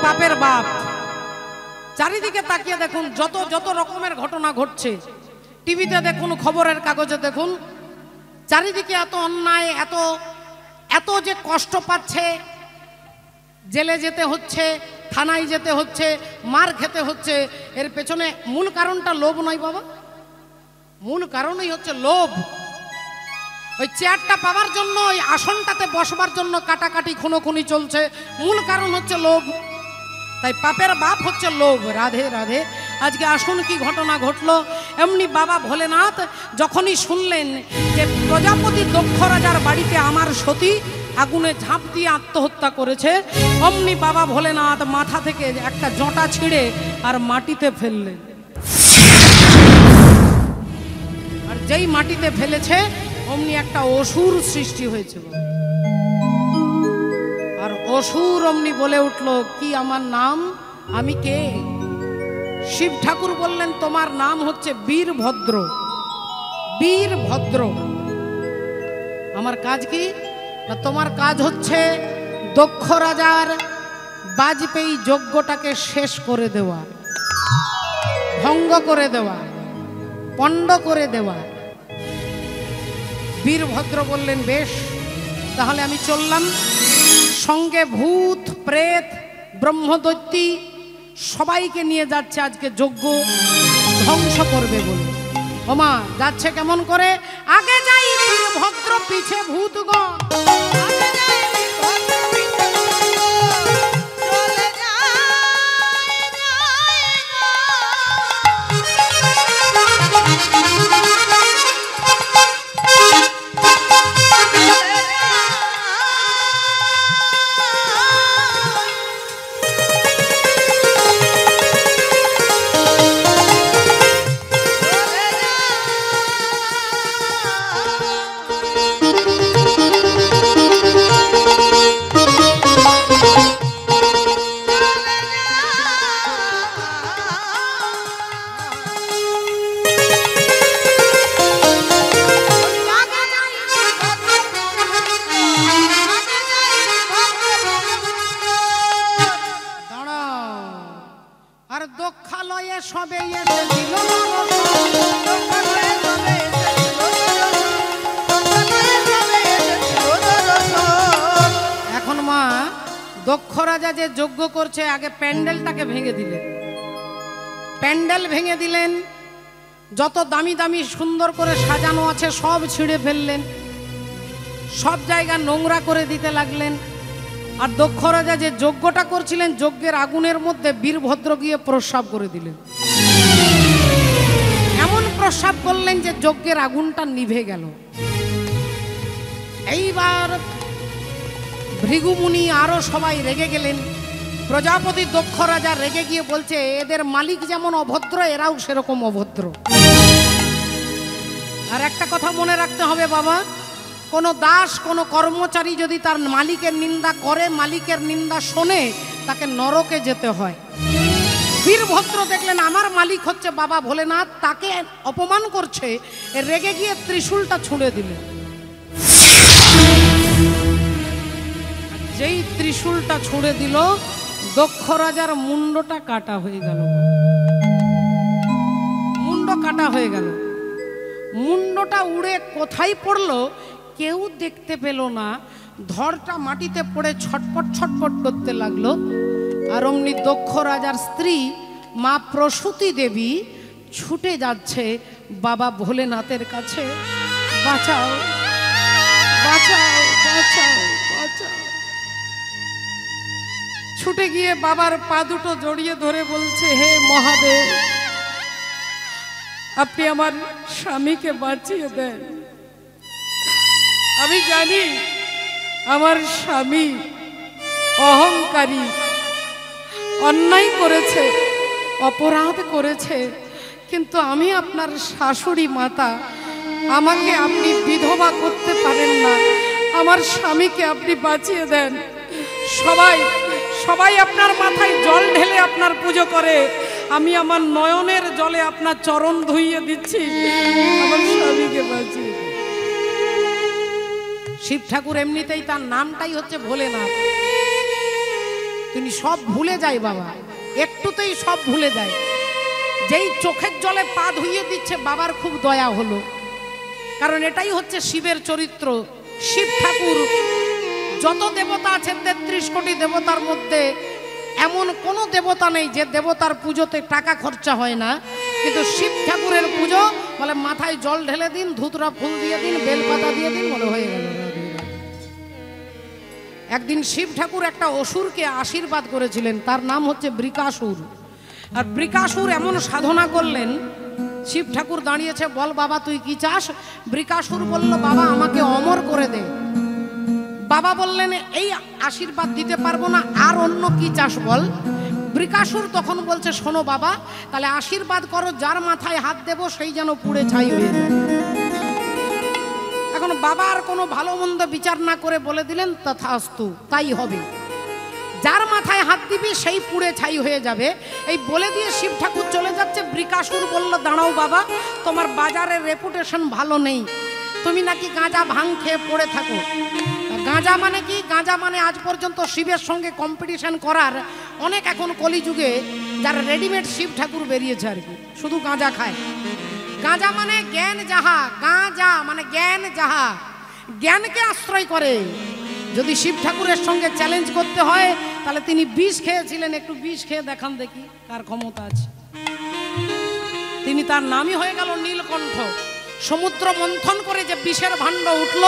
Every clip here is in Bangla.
বাপের বাপ। চারিদিকে তাকিয়ে দেখুন, যত যত রকমের ঘটনা ঘটছে, টিভিতে দেখুন, খবরের কাগজে দেখুন, চারিদিকে এত অন্যায়, এত এত যে কষ্ট পাচ্ছে, জেলে যেতে হচ্ছে, থানায় যেতে হচ্ছে, মার খেতে হচ্ছে। এর পেছনে মূল কারণটা লোভ নয় বাবা, মূল কারণই হচ্ছে লোভ। ওই চেয়ারটা পাওয়ার জন্য, ওই আসনটাতে বসবার জন্য কাটাকাটি খুনোখুনি চলছে, মূল কারণ হচ্ছে লোভ। তাই পাপের বাপ হচ্ছে লোভ। রাধে রাধে। আজকে আসুন কি ঘটনা ঘটলো। এমনি বাবা ভোলেনাথ যখনই শুনলেন যে প্রজাপতি দক্ষ রাজার বাড়িতে আমার সতী আগুনে ঝাঁপ দিয়ে আত্মহত্যা করেছে, অমনি বাবা ভোলেনাথ মাথা থেকে একটা জটা ছিঁড়ে আর মাটিতে ফেললেন। আর যেই মাটিতে ফেলেছে অমনি একটা অসুর সৃষ্টি হয়েছিল। আর অসুর অমনি বলে উঠল, কি আমার নাম, আমি কে? শিব ঠাকুর বললেন, তোমার নাম হচ্ছে বীরভদ্র। বীরভদ্র। আমার কাজ কি? না, তোমার কাজ হচ্ছে দক্ষ রাজার বাজপেয়ী যজ্ঞটাকে শেষ করে দেওয়া, ভঙ্গ করে দেওয়া, পণ্ড করে দেওয়া। বীরভদ্র বললেন, বেশ, তাহলে আমি চললাম। সঙ্গে ভূত প্রেত ব্রহ্মদৈত্যী সবাইকে নিয়ে যাচ্ছে আজকে যজ্ঞ ধ্বংস করবে বলে। ওমা, যাচ্ছে কেমন করে? আগে যাই বীরভদ্র, পিছে ভূতগণ। এখন মা, দক্ষ রাজা যে যজ্ঞ করছে, আগে প্যান্ডেলটাকে ভেঙে দিলেন। প্যান্ডেল ভেঙে দিলেন, যত দামি দামি সুন্দর করে সাজানো আছে সব ছিঁড়ে ফেললেন, সব জায়গা নোংরা করে দিতে লাগলেন। আর দক্ষ রাজা যে যজ্ঞটা করছিলেন, যজ্ঞের আগুনের মধ্যে বীরভদ্র গিয়ে প্রস্রাব করে দিলেন। এমন প্রস্রাব করলেন যে যজ্ঞের আগুনটা নিভে গেল। এইবার ভৃগুমুনি আরো সবাই রেগে গেলেন। প্রজাপতি দক্ষ রাজা রেগে গিয়ে বলছে, এদের মালিক যেমন অভদ্র, এরাও সেরকম অভদ্র। আর একটা কথা মনে রাখতে হবে বাবা, কোনো দাস, কোনো কর্মচারী যদি তার মালিকের নিন্দা করে, মালিকের নিন্দা শোনে, তাকে নরকে যেতে হয়। বীরভদ্র দেখলেন আমার মালিক হচ্ছে বাবা ভোলেনাথ, তাকে অপমান করছে, রেগে গিয়ে ত্রিশূলটা ছুঁড়ে দিলেন। যেই ত্রিশূলটা ছুঁড়ে দিল, দক্ষ রাজার মুন্ডটা কাটা হয়ে গেল। মুন্ড কাটা হয়ে গেল। মুন্ডটা উড়ে কোথায় পড়লো কেউ দেখতে পেল না। ধরটা মাটিতে পড়ে ছটপট ছটপট করতে লাগলো। আর অমনি দক্ষ রাজার স্ত্রী মা প্রসূতি দেবী ছুটে যাচ্ছে বাবা ভোলেনাথের কাছে, বাঁচাও বাঁচাও বাঁচাও বাঁচাও। ছুটে গিয়ে বাবার পা দুটো জড়িয়ে ধরে বলছে, হে মহাদেব, আপনি আমার স্বামীকে বাঁচিয়ে দেন। আমি জানি আমার স্বামী অহংকারী, অন্যায় করেছে, অপরাধ করেছে, কিন্তু আমি আপনার শাশুড়ি মাতা, আমাকে আপনি বিধবা করতে পারেন না। আমার স্বামীকে আপনি বাঁচিয়ে দেন। সবাই সবাই আপনার মাথায় জল ঢেলে আপনার পুজো করে, আমি আমার নয়নের জলে আপনার চরণ ধুইয়ে দিচ্ছি, আমার স্বামীকে বাঁচিয়ে দেন। শিব ঠাকুর এমনিতেই তার নামটাই হচ্ছে ভোলেনাথ। তিনি সব ভুলে যায় বাবা, একটুতেই সব ভুলে যায়। যেই চোখের জলে পা ধুইয়ে দিচ্ছে বাবার খুব দয়া হলো, কারণ এটাই হচ্ছে শিবের চরিত্র। শিব ঠাকুর যত দেবতা আছেন 33 কোটি দেবতার মধ্যে এমন কোনো দেবতা নেই যে দেবতার পুজোতে টাকা খরচা হয় না, কিন্তু শিব ঠাকুরের পুজো বলে মাথায় জল ঢেলে দিন, ধুতরা ফুল দিয়ে দিন, বেলপাতা দিয়ে দিন, বলে হয়ে গেল। একদিন শিব ঠাকুর একটা অসুরকে আশীর্বাদ করেছিলেন, তার নাম হচ্ছে বৃকাসুর। আর বৃকাসুর এমন সাধনা করলেন, শিব ঠাকুর দাঁড়িয়েছে, বল বাবা তুই কি চাস? বৃকাসুর বলল, বাবা আমাকে অমর করে দে। বাবা বললেন, এই আশীর্বাদ দিতে পারবো না, আর অন্য কি চাস বল। বৃকাসুর তখন বলছে, শোনো বাবা, তাহলে আশীর্বাদ করো যার মাথায় হাত দেব সেই যেন পুড়ে ছাই হয়ে যায়। এখন বাবা আর কোনো ভালো মন্দ বিচার না করে বলে দিলেন, তথাস্তু, তাই হবে। যার মাথায় হাত দিবি সেই পুড়ে ছাই হয়ে যাবে। এই বলে দিয়ে শিব ঠাকুর চলে যাচ্ছে। বৃকাসুর বলল, দাঁড়াও বাবা, তোমার বাজারের রেপুটেশন ভালো নেই, তুমি নাকি গাঁজা ভাঙ খেয়ে পড়ে থাকো। গাঁজা মানে কি? গাঁজা মানে আজ পর্যন্ত শিবের সঙ্গে কম্পিটিশন করার অনেক এখন কলিযুগে যারা রেডিমেড শিব ঠাকুর বেরিয়েছে আর কি, শুধু গাঁজা খায়। গাঁজা মানে জ্ঞান যাহা, গাঁজা মানে জ্ঞান যাহা, জ্ঞানকে আশ্রয় করে। যদি শিব ঠাকুরের সঙ্গে চ্যালেঞ্জ করতে হয় তাহলে তিনি বিষ খেয়েছিলেন, একটু বিষ খেয়ে দেখান দেখি কার ক্ষমতা আছে। তিনি, তার নামই হয়ে গেল নীলকণ্ঠ। সমুদ্র মন্থন করে যে বিষের ভাণ্ড উঠল,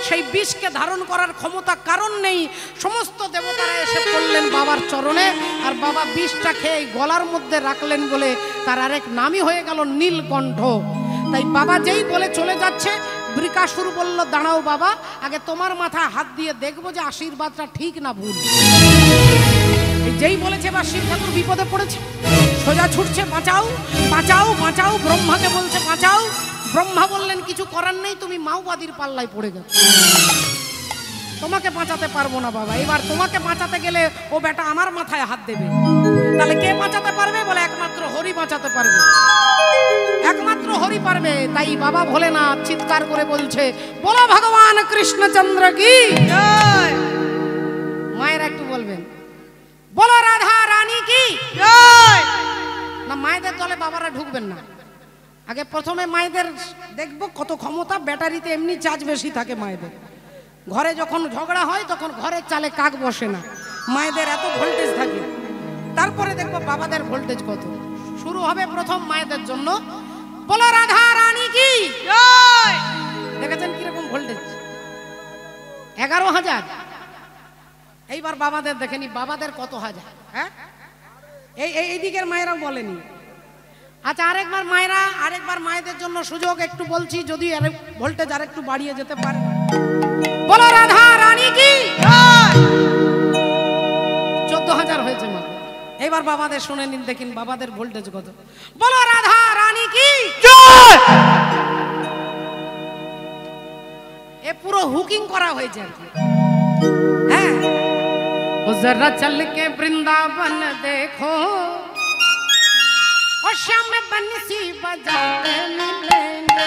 সেই বিষকে ধারণ করার ক্ষমতা কারণ নেই। সমস্ত দেবতারা এসে পড়লেন বাবার চরণে, আর বাবা বিষটা খেয়ে গলার মধ্যে রাখলেন বলে তার আরেক নামই হয়ে গেল নীলকণ্ঠ। তাই বাবা যেই বলে চলে যাচ্ছে, বৃকাসুর বলল, দাঁড়াও বাবা, আগে তোমার মাথায় হাত দিয়ে দেখবো যে আশীর্বাদটা ঠিক না ভুল। যেই বলেছে বা শিব ঠাকুর বিপদে পড়েছে, সোজা ছুটছে, বাঁচাও বাঁচাও বাঁচাও, ব্রহ্মাকে বলছে বাঁচাও। ব্রহ্মা বললেন, কিছু করার নেই, তুমি মাওবাদীর পাল্লায় পড়ে গেছো, তোমাকে বাঁচাতে পারবো না বাবা। এবার তোমাকে বাঁচাতে গেলে ও বেটা আমার মাথায় হাত দেবে, তাহলে কে বাঁচাতে পারবে? বলে একমাত্র হরি বাঁচাতে পারবে, একমাত্র হরি পারবে। তাই বাবা ভোলেনাথ চিৎকার করে বলছে, বলো ভগবান কৃষ্ণচন্দ্র কি জয়। মায়েরা একটু বলবেন, বলো রাধা রানী কি জয়। না, মায়েদের দলে বাবারা ঢুকবেন না, আগে প্রথমে মায়েদের দেখবো কত ক্ষমতা। ব্যাটারিতে এমনি চার্জ বেশি থাকে মায়েদের। ঘরে যখন ঝগড়া হয় তখন ঘরের চালে কাক বসে না, মায়েদের এত ভোল্টেজ থাকে। তারপরে দেখবো বাবাদের ভোল্টেজ কত। শুরু হবে প্রথম মায়েদের জন্য, বলো রাধা রানী কি জয়। দেখেছেন কিরকম ভোল্টেজ? 11,000। এইবার বাবাদের দেখেনি, বাবাদের কত হাজার। হ্যাঁ, এই দিকের মায়েরাও বলেনি। আচ্ছা, আরেকবার মায়েরা, আরেকবার মায়েদের জন্য সুযোগ একটু বলছি, যদি ভোল্টেজ আর একটু বাড়িয়ে যেতে পারে। বলো রাধা রানী কি জয়। 14,000 হয়েছে মা। এবার বাবাদের শুনে নিন, দেখিন বাবাদের ভোল্টেজ কত। বলো রাধা রানী কি জয়। এ পুরো হুকিং করা হয়েছে আর কি। হ্যাঁ, ও জরা চল কে বৃন্দাবন দেখো, और शाम में बंसी बजाते मिलेंगे।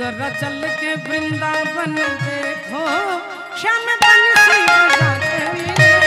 जरा चल के वृंदावन देखो, श्याम बंसी बजाते मिलेंगे।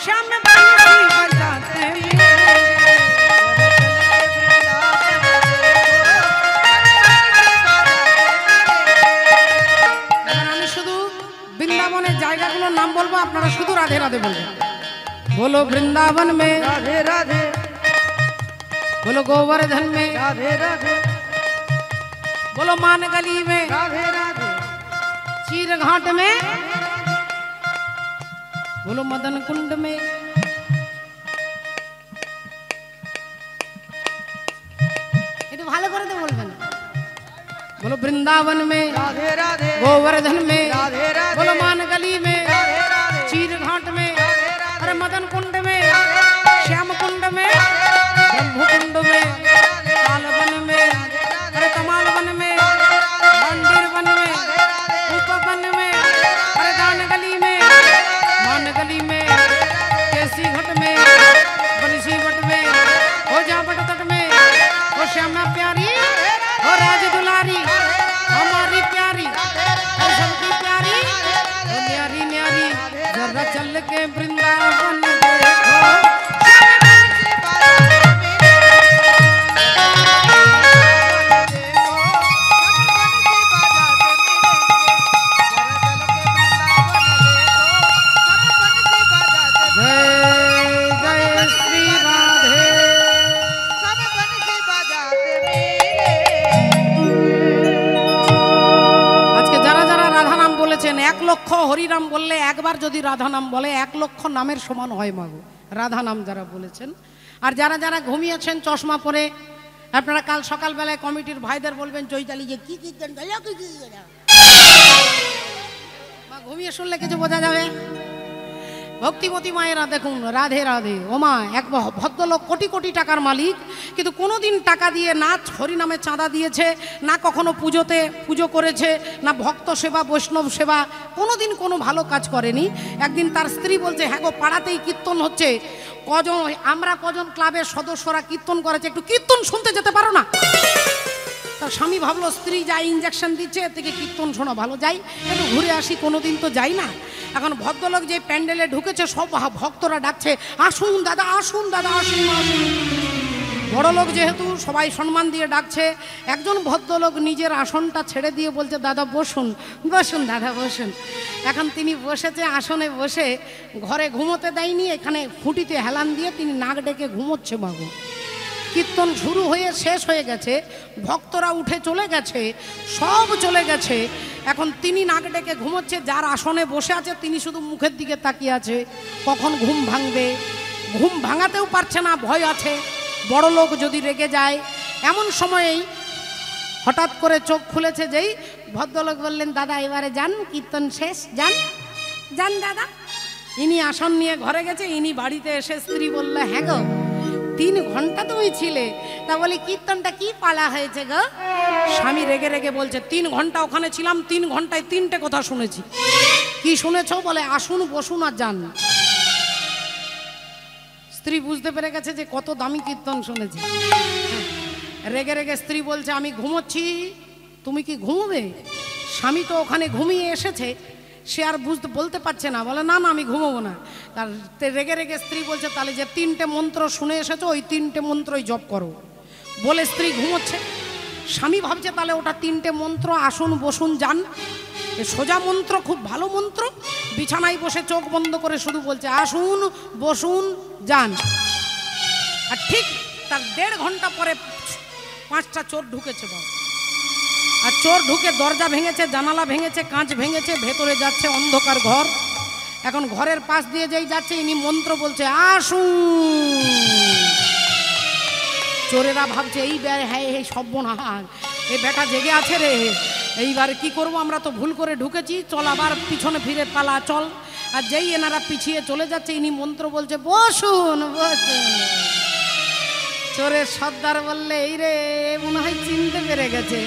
श्याम बंसी बजाते আমি শুধু বৃন্দাবনের জায়গাগুলোর নাম বলবো, আপনারা শুধু রাধে রাধে বলবেন। बोलो वृंदावन में राधे राधे, बोलो गोवर्धन में राधे राधे, बोलो मान गली में राधे राधे, चीर घाट में, बोलो मदन कुंड में, ये तो ভালো করে বলবেন। बोलो वृंदावन में राधे राधे, गोवर्धन में राधे राधे, बोलो मान गली में राधे राधे, चीर घाट में, अरे मदन कुंड में, श्याम कुंड में, ब्रह्म कुंड में, कालवन में, अरे कमाल वन में, मंदिर वन में, उपवन में, अरे दान गली में, मान गली में, केसी घट में, बंसी वट में, हो जा बट तट में, हो श्यामा प्यारी, हो राज दुलारी, हमारी प्यारी, और सबकी प्यारी, हो न्यारी न्यारी, जरा चल के वृंदावन देखो। এক লক্ষ হরিনাম বললে একবার যদি রাধা নাম বলে 1 লক্ষ নামের সমান হয় মাগো, রাধা নাম যারা বলেছেন। আর যারা যারা ঘুমিয়েছেন চশমা পরে, আপনারা কাল সকালবেলায় কমিটির ভাইদের বলবেন চৈতালি যে কি কীর্তন ঘুমিয়ে শুনলে কিছু বোঝা যাবে। ভক্তিমতী মায়েরা দেখুন, রাধে রাধে। ওমা, এক ভদ্রলোক কোটি কোটি টাকার মালিক, কিন্তু কোনোদিন টাকা দিয়ে না হরিনামে চাঁদা দিয়েছে, না কখনো পুজোতে পুজো করেছে, না ভক্ত সেবা বৈষ্ণব সেবা, কোনোদিন কোনো ভালো কাজ করেনি। একদিন তার স্ত্রী বলছে, হ্যাঁ গো, পাড়াতেই কীর্তন হচ্ছে, আমরা কজন ক্লাবের সদস্যরা কীর্তন করেছে, একটু কীর্তন শুনতে যেতে পারো না? তার স্বামী ভাবলো স্ত্রী যাই ইঞ্জেকশন দিচ্ছে, এর থেকে কীর্তন শোনা ভালো, যাই একটু ঘুরে আসি, কোনোদিন তো যাই না। এখন ভদ্রলোক যে প্যান্ডেলে ঢুকেছে, সব ভক্তরা ডাকছে, আসুন দাদা, আসুন দাদা, আসুন আসুন। বড় লোক যেহেতু সবাই সম্মান দিয়ে ডাকছে, একজন ভদ্রলোক নিজের আসনটা ছেড়ে দিয়ে বলছে, দাদা বসুন, বসুন দাদা বসুন। এখন তিনি বসেছে, আসনে বসে, ঘরে ঘুমোতে দেয়নি, এখানে খুঁটিতে হেলান দিয়ে তিনি নাক ডেকে ঘুমোচ্ছে মাগো। কীর্তন শুরু হয়ে শেষ হয়ে গেছে, ভক্তরা উঠে চলে গেছে, সব চলে গেছে, এখন তিনি নাক ডেকে ঘুমোচ্ছে। যার আসনে বসে আছে তিনি শুধু মুখের দিকে তাকিয়ে আছে, কখন ঘুম ভাঙবে। ঘুম ভাঙাতেও পারছে না, ভয় আছে বড় লোক যদি রেগে যায়। এমন সময়েই হঠাৎ করে চোখ খুলেছে, যেই ভদ্রলোক বললেন, দাদা এবারে যান, কীর্তন শেষ, যান যান দাদা। ইনি আসন নিয়ে ঘরে গেছে, ইনি বাড়িতে এসে স্ত্রী বললো, হ্যাঁ গো 3 ঘন্টা তুমি ছিলে, তা বলি কীর্তনটা কি পালা হয়েছে গো? স্বামী রেগে রেগে বলছে, 3 ঘন্টা ওখানে ছিলাম, 3 ঘন্টায় 3টে কথা শুনেছি। কি শুনেছ? বলে আসুন বসুন আর যান। স্ত্রী বুঝতে পেরে গেছে যে কত দামি কীর্তন শুনেছে। রেগে রেগে স্ত্রী বলছে, আমি ঘুমোচ্ছি, তুমি কি ঘুমোবে? স্বামী তো ওখানে ঘুমিয়ে এসেছে, সে আর বলতে পারছে না, বলে না না আমি ঘুমোবো না। তার রেগে রেগে স্ত্রী বলছে, তাহলে যে 3টে মন্ত্র শুনে এসেছো, ওই 3টে মন্ত্রই জপ করো। বলে স্ত্রী ঘুমোচ্ছে। স্বামী ভাবছে তাহলে ওটা 3টে মন্ত্র, আসুন বসুন যান, সোজা মন্ত্র, খুব ভালো মন্ত্র। বিছানায় বসে চোখ বন্ধ করে শুধু বলছে, আসুন বসুন যান। আর ঠিক তার 1.5 ঘন্টা পরে 5টা চোর ঢুকেছে বাবা। আর চোর ঢুকে দরজা ভেঙেছে, জানালা ভেঙেছে, কাঁচ ভেঙেছে, ভেতরে যাচ্ছে অন্ধকার ঘর। এখন ঘরের পাশ দিয়ে যেই যাচ্ছে, ইনি মন্ত্র বলছে, আসুন। চোরেরা ভাবছে এই হ্যাঁ এই সর্বনাশ, এই বেটা জেগে আছে রে, এইবার কি করব, আমরা তো ভুল করে ঢুকেছি, চল আবার পিছনে ফিরে পালা চল। আর যেই এনারা পিছিয়ে চলে যাচ্ছে, ইনি মন্ত্র বলছে, বসুন বসুন। চোরের সর্দার বললে, এই রে মনে হয় চিনতে পেরে গেছে,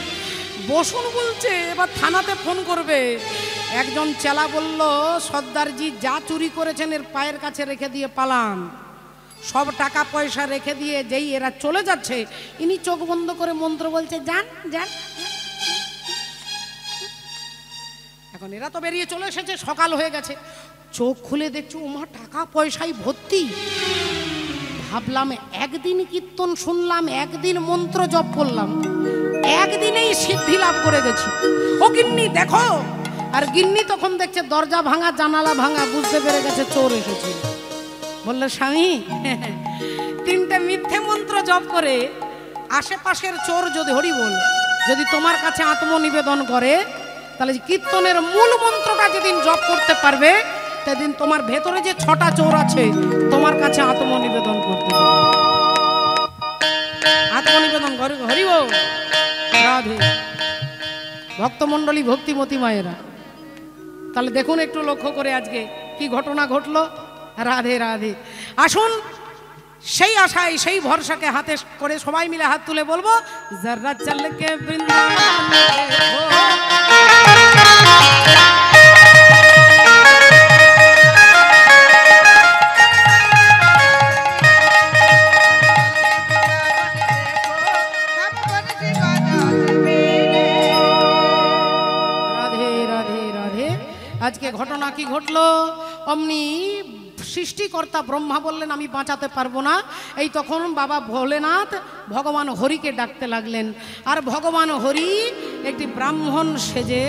বসুন বলছে, এবার থানাতে ফোন করবে। একজন চেলা বলল, সর্দারজি যা চুরি করেছেন এর পায়ের কাছে রেখে দিয়ে পালান। সব টাকা পয়সা রেখে দিয়ে যেই এরা চলে যাচ্ছে, ইনি চোখ বন্ধ করে মন্ত্র বলছে, যান যান। এখন এরা তো বেরিয়ে চলে এসেছে, সকাল হয়ে গেছে। চোখ খুলে দেখছি ওমা টাকা পয়সায় ভর্তি। ভাবলাম একদিন কীর্তন শুনলাম, একদিন মন্ত্র জপ করলাম, একদিনেই সিদ্ধি লাভ করে গেছি। ও গিন্নি দেখো। আর গিন্নি তখন দেখছে দরজা ভাঙা, জানালা ভাঙা, বুঝতে পেরে গেছে চোর এসেছে। বললো স্বামী, 3টে মিথ্যে মন্ত্র জপ করে আশেপাশের চোর যদি হরি বল যদি তোমার কাছে আত্মনিবেদন করে, তাহলে কীর্তনের মূল মন্ত্রটা যেদিন জপ করতে পারবে, সেদিন তোমার ভেতরে যে 6টা চোর আছে তোমার কাছে আত্মনিবেদন করতে পারবে। আত্মনিবেদন হরি বল। রাধে। ভক্তমণ্ডলী, ভক্তিমতী মায়েরা, তাহলে দেখুন একটু লক্ষ্য করে আজকে কি ঘটনা ঘটলো। রাধে রাধে। আসুন সেই আশায়, সেই ভরসাকে হাতে করে সবাই মিলে হাত তুলে বলবো, জরা চলকে বৃন্দাবন আজকে ঘটনা কি ঘটলো। অমনি সৃষ্টিকর্তা ব্রহ্মা বললেন আমি বাঁচাতে পারবো না। এই তখন বাবা ভোলেনাথ ভগবান হরিকে ডাকতে লাগলেন। আর ভগবান হরি একটি ব্রাহ্মণ সেজে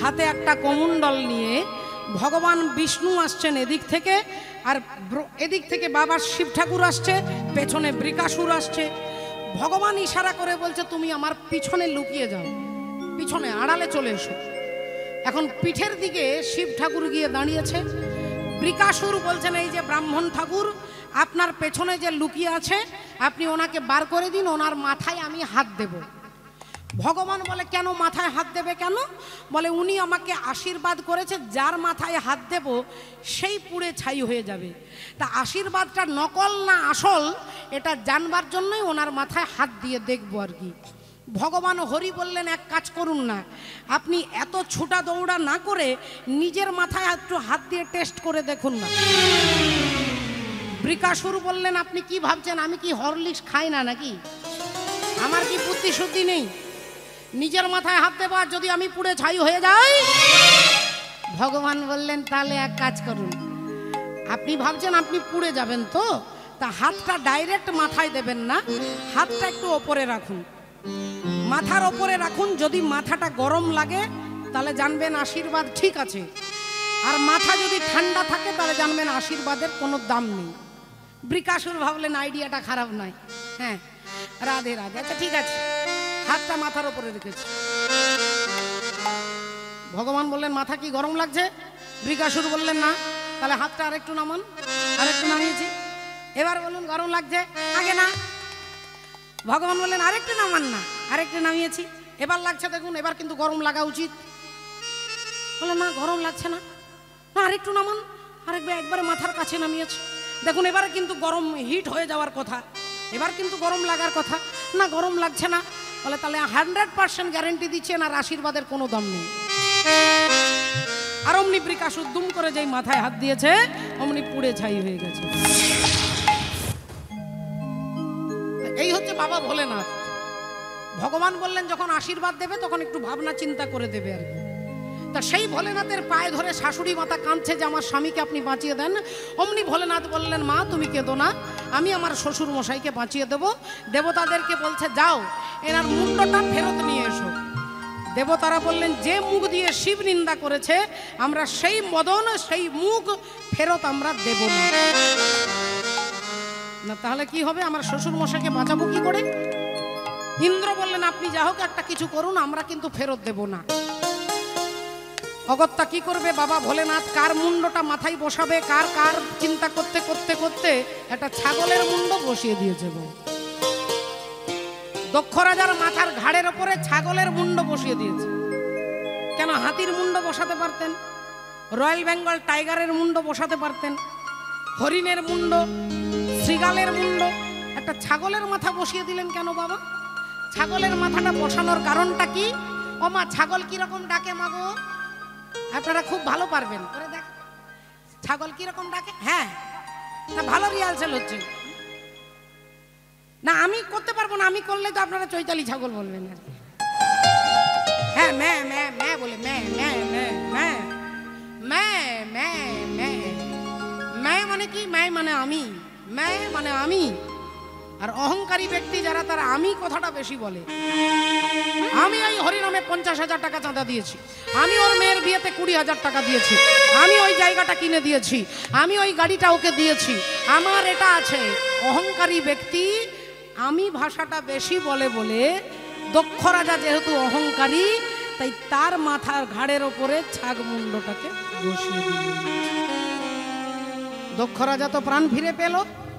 হাতে একটা কমণ্ডল নিয়ে, ভগবান বিষ্ণু আসছেন এদিক থেকে, আর এদিক থেকে বাবা শিব ঠাকুর আসছে, পেছনে বৃকাসুর আসছে। ভগবান ইশারা করে বলছে তুমি আমার পিছনে লুকিয়ে যাও, পিছনে আড়ালে চলে এসো। এখন পিঠের দিকে শিব ঠাকুর গিয়ে দাঁড়িয়েছে। বৃকাসুর বলছেন এই যে ব্রাহ্মণ ঠাকুর আপনার পেছনে যে লুকিয়ে আছে, আপনি ওনাকে বার করে দিন, ওনার মাথায় আমি হাত দেব। ভগবান বলে কেন মাথায় হাত দেবে কেন? বলে উনি আমাকে আশীর্বাদ করেছে, যার মাথায় হাত দেব সেই পুড়ে ছাই হয়ে যাবে। তা আশীর্বাদটা নকল না আসল এটা জানবার জন্যই ওনার মাথায় হাত দিয়ে দেখবো আর কি। ভগবান হরি বললেন এক কাজ করুন না, আপনি এত ছুটা দৌড়া না করে নিজের মাথায় একটু হাত দিয়ে টেস্ট করে দেখুন না। বৃকাসুর বললেন আপনি কি ভাবছেন আমি কি হরলিক্স খাই না নাকি? আমার কি বুদ্ধি শুদ্ধি নেই? নিজের মাথায় হাত দেবার যদি আমি পুড়ে ছাই হয়ে যাই। ভগবান বললেন তাহলে এক কাজ করুন, আপনি ভাবছেন আপনি পুড়ে যাবেন তো, তা হাতটা ডাইরেক্ট মাথায় দেবেন না, হাতটা একটু ওপরে রাখুন, মাথার ওপরে রাখুন। যদি মাথাটা গরম লাগে তাহলে জানবেন আশীর্বাদ ঠিক আছে, আর মাথা যদি ঠান্ডা থাকে তাহলে জানবেন আশীর্বাদের কোনো দাম নেই। বৃকাসুর ভাবলেন আইডিয়াটা খারাপ নয়। হ্যাঁ, রাধে রাধে। আচ্ছা ঠিক আছে, হাতটা মাথার ওপরে রেখেছি। ভগবান বললেন মাথা কি গরম লাগছে? বৃকাসুর বললেন না। তাহলে হাতটা আরেকটু নামান। আরেকটু নামিয়েছি। এবার বলুন গরম লাগছে? আগে না। ভগবান বললেন আরেকটু নামান না। আরেকটু নামিয়েছি। এবার লাগছে দেখুন, এবার কিন্তু গরম লাগা উচিত। বললেন না গরম লাগছে না। না আরেকটু নামান। একবারে মাথার কাছে নামিয়েছি। দেখুন এবারে কিন্তু গরম হিট হয়ে যাওয়ার কথা, এবার কিন্তু গরম লাগার কথা না, গরম লাগছে না। বলে তাহলে 100% গ্যারেন্টি দিচ্ছেন আর আশীর্বাদের কোনো দাম নেই। আর অমনি বৃকাসুর দুম করে যেই মাথায় হাত দিয়েছে অমনি পুড়ে ছাই হয়ে গেছে। এই হচ্ছে বাবা ভোলেনাথ। ভগবান বললেন যখন আশীর্বাদ দেবে তখন একটু ভাবনা চিন্তা করে দেবে আর কি। তা সেই ভোলেনাথের পায়ে ধরে শাশুড়ি মাতা কাঁদছে যে আমার স্বামীকে আপনি বাঁচিয়ে দেন। অমনি ভোলেনাথ বললেন মা তুমি কেঁদো না, আমি আমার শ্বশুর মশাইকে বাঁচিয়ে দেব। দেবতাদেরকে বলছে যাও এনার মুন্ডটা ফেরত নিয়ে এসো। দেবতারা বললেন যে মুখ দিয়ে শিব নিন্দা করেছে আমরা সেই মদন সেই মুখ ফেরত আমরা দেব না। না তাহলে কি হবে, আমার শ্বশুর মশাইকে বাঁচাবো কি করে? ইন্দ্র বললেন আপনি যা হোক একটা কিছু করুন, আমরা কিন্তু ফেরত দেব না। অগত্যা কি করবে বাবা ভোলেনাথ, কার মুন্ডটা মাথায় বসাবে, কার কার চিন্তা করতে করতে করতে একটা ছাগলের মুন্ড বসিয়ে দিয়েছে। দক্ষ রাজার মাথার ঘাড়ের ওপরে ছাগলের মুন্ড বসিয়ে দিয়েছে। কেন হাতির মুন্ড বসাতে পারতেন, রয়্যাল বেঙ্গল টাইগারের মুন্ড বসাতে পারতেন, হরিণের মুন্ড, শৃগালের মুন্ড, একটা ছাগলের মাথা বসিয়ে দিলেন কেন বাবা? ছাগলের মাথাটা বসানোর কারণটা কি? ও মা ছাগল কিরকম ডাকে মাগো? আপনারা খুব ভালো পারবেন করে দেখ ছাগল কিরকম ডাকে। হ্যাঁ না ভালো রিহার্সাল হচ্ছে না, আমি করতে পারবো না, আমি করলে তো আপনারা চৈতালি ছাগল বলবেন আর কি। হ্যাঁ ম্যা ম্যা ম্যা বলে ম্যা ম্যা ম্যা ম্যা ম্যা ম্যা কি ম্যায় মানে আমি, ম্যায় মানে আমি। আর অহংকারী ব্যক্তি যারা তারা আমি কথাটা বেশি বলে। আমি ওই হরিনামে 50,000 টাকা চাঁদা দিয়েছি, আমি ওর মেয়ের বিয়েতে 20,000 টাকা দিয়েছি, আমি ওই জায়গাটা কিনে দিয়েছি, আমি ওই গাড়িটা ওকে দিয়েছি, আমার এটা আছে। অহংকারী ব্যক্তি আমি ভাষাটা বেশি বলে বলে দক্ষ রাজা যেহেতু অহংকারী, তাই তার মাথার ঘাড়ের ওপরে ছাগ মুন্ডটাকে বসিয়ে দিলেন। দক্ষ রাজা তো প্রাণ ফিরে পেল,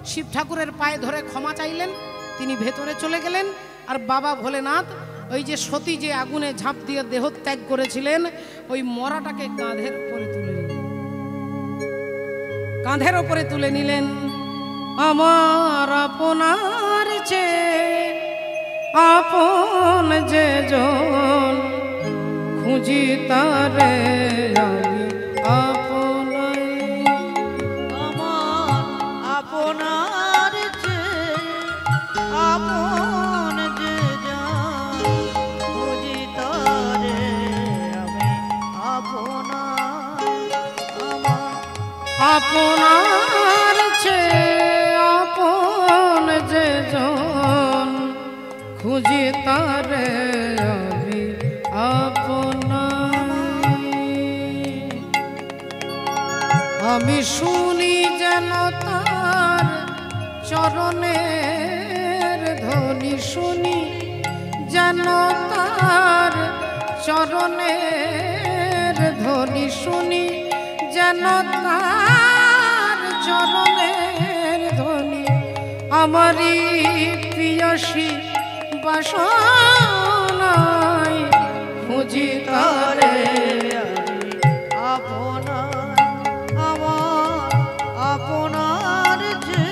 শিব ঠাকুরের পায়ে ধরে ক্ষমা চাইলেন, তিনি ভেতরে চলে গেলেন। আর বাবা ভোলেনাথ ওই যে সতী যে আগুনে ঝাঁপ দিয়ে দেহ ত্যাগ করেছিলেন, ওই মরাটাকে কাঁধের উপরে তুলে নিলেন, কাঁধের উপরে তুলে নিলেন। আমার আপনার চেয়ে আপন যে জন, খুঁজি তারে আমি আপনাই। আমার আপনার চেয়ে আপন যে জন, খুঁজি তারে আমি আপনাই। আপনার চেয়ে আপন যে জন, খুঁজি তারে আমি আপনাই। আমি শুনি যেন তার চরণের ধ্বনি, শুনি যেন তার চরণের ধ্বনি, শুনি যেন তার চরণের ধ্বনি। আমারই পিয়াসী বাসনায় খুঁজি তারে আপনার। আমার আপনার যে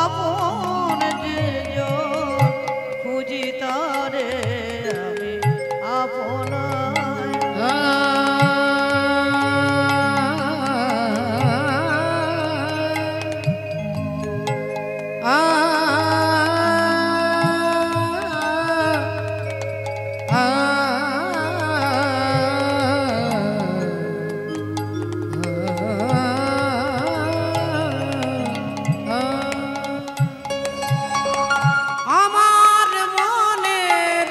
আপন যে জন, খুঁজি তারে আমি আপনার। আমার মনের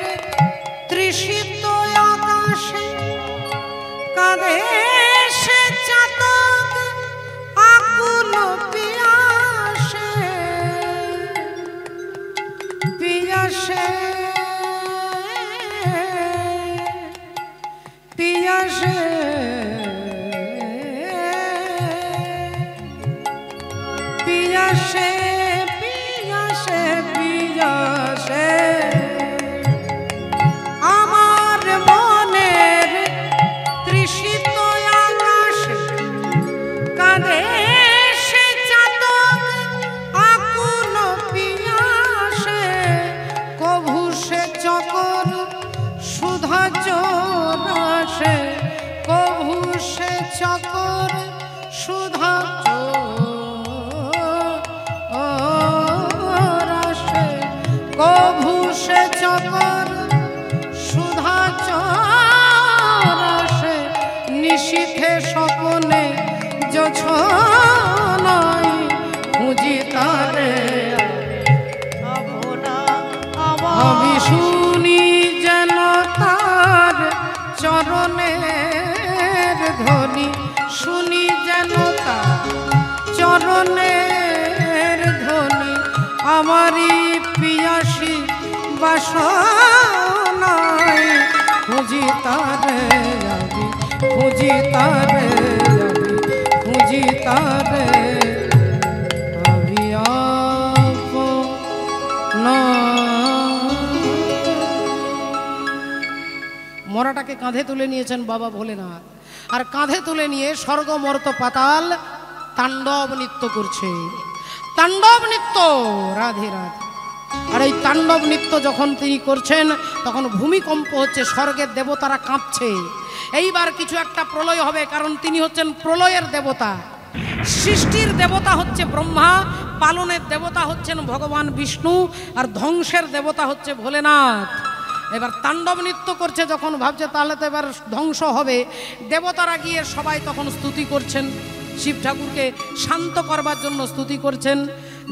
তৃষিত আকাশে কাঁধে সে চাতক আকুল পিয়াসে, পিয়াসে পিয়াসে পিয়াসে পিয়াসে পিয়াসে। আমার মনের তৃষিত আকাশে কাঁধে সে চাতক আকুল পিয়াসে, কভু সে চকর সুধা চোরাসে, কভু সে চকর সুধা চোরাসে, কভু সে চকর সুধা চোরাসে। নিশীথে স্বপনে যোছনায় খুঁজি তারে আমি শুনি যেন তার চরণের ধ্বনি, শুনি যেন তার চরণের ধ্বনি। আমারই পিয়াসী বাসনায় খুঁজি তারে আমি, খুঁজি তারে আমি, খুঁজি তারে আমি মরাটাকে কাঁধে তুলে নিয়েছেন বাবা ভোলেনাথ। আর কাঁধে তুলে নিয়ে স্বর্গ মর্ত পাতাল তাণ্ডব নৃত্য করছে, তাণ্ডব নৃত্য। রাধে রাধে। আর এই তাণ্ডব নৃত্য যখন তিনি করছেন তখন ভূমিকম্প হচ্ছে, স্বর্গের দেবতারা কাঁপছে। এইবার কিছু একটা প্রলয় হবে, কারণ তিনি হচ্ছেন প্রলয়ের দেবতা। সৃষ্টির দেবতা হচ্ছে ব্রহ্মা, পালনের দেবতা হচ্ছেন ভগবান বিষ্ণু, আর ধ্বংসের দেবতা হচ্ছে ভোলেনাথ। এবার তাণ্ডব নৃত্য করছে, যখন ভাবছে তাহলে তো এবার ধ্বংস হবে, দেবতারা গিয়ে সবাই তখন স্তুতি করছেন, শিব ঠাকুরকে শান্ত করবার জন্য স্তুতি করছেন।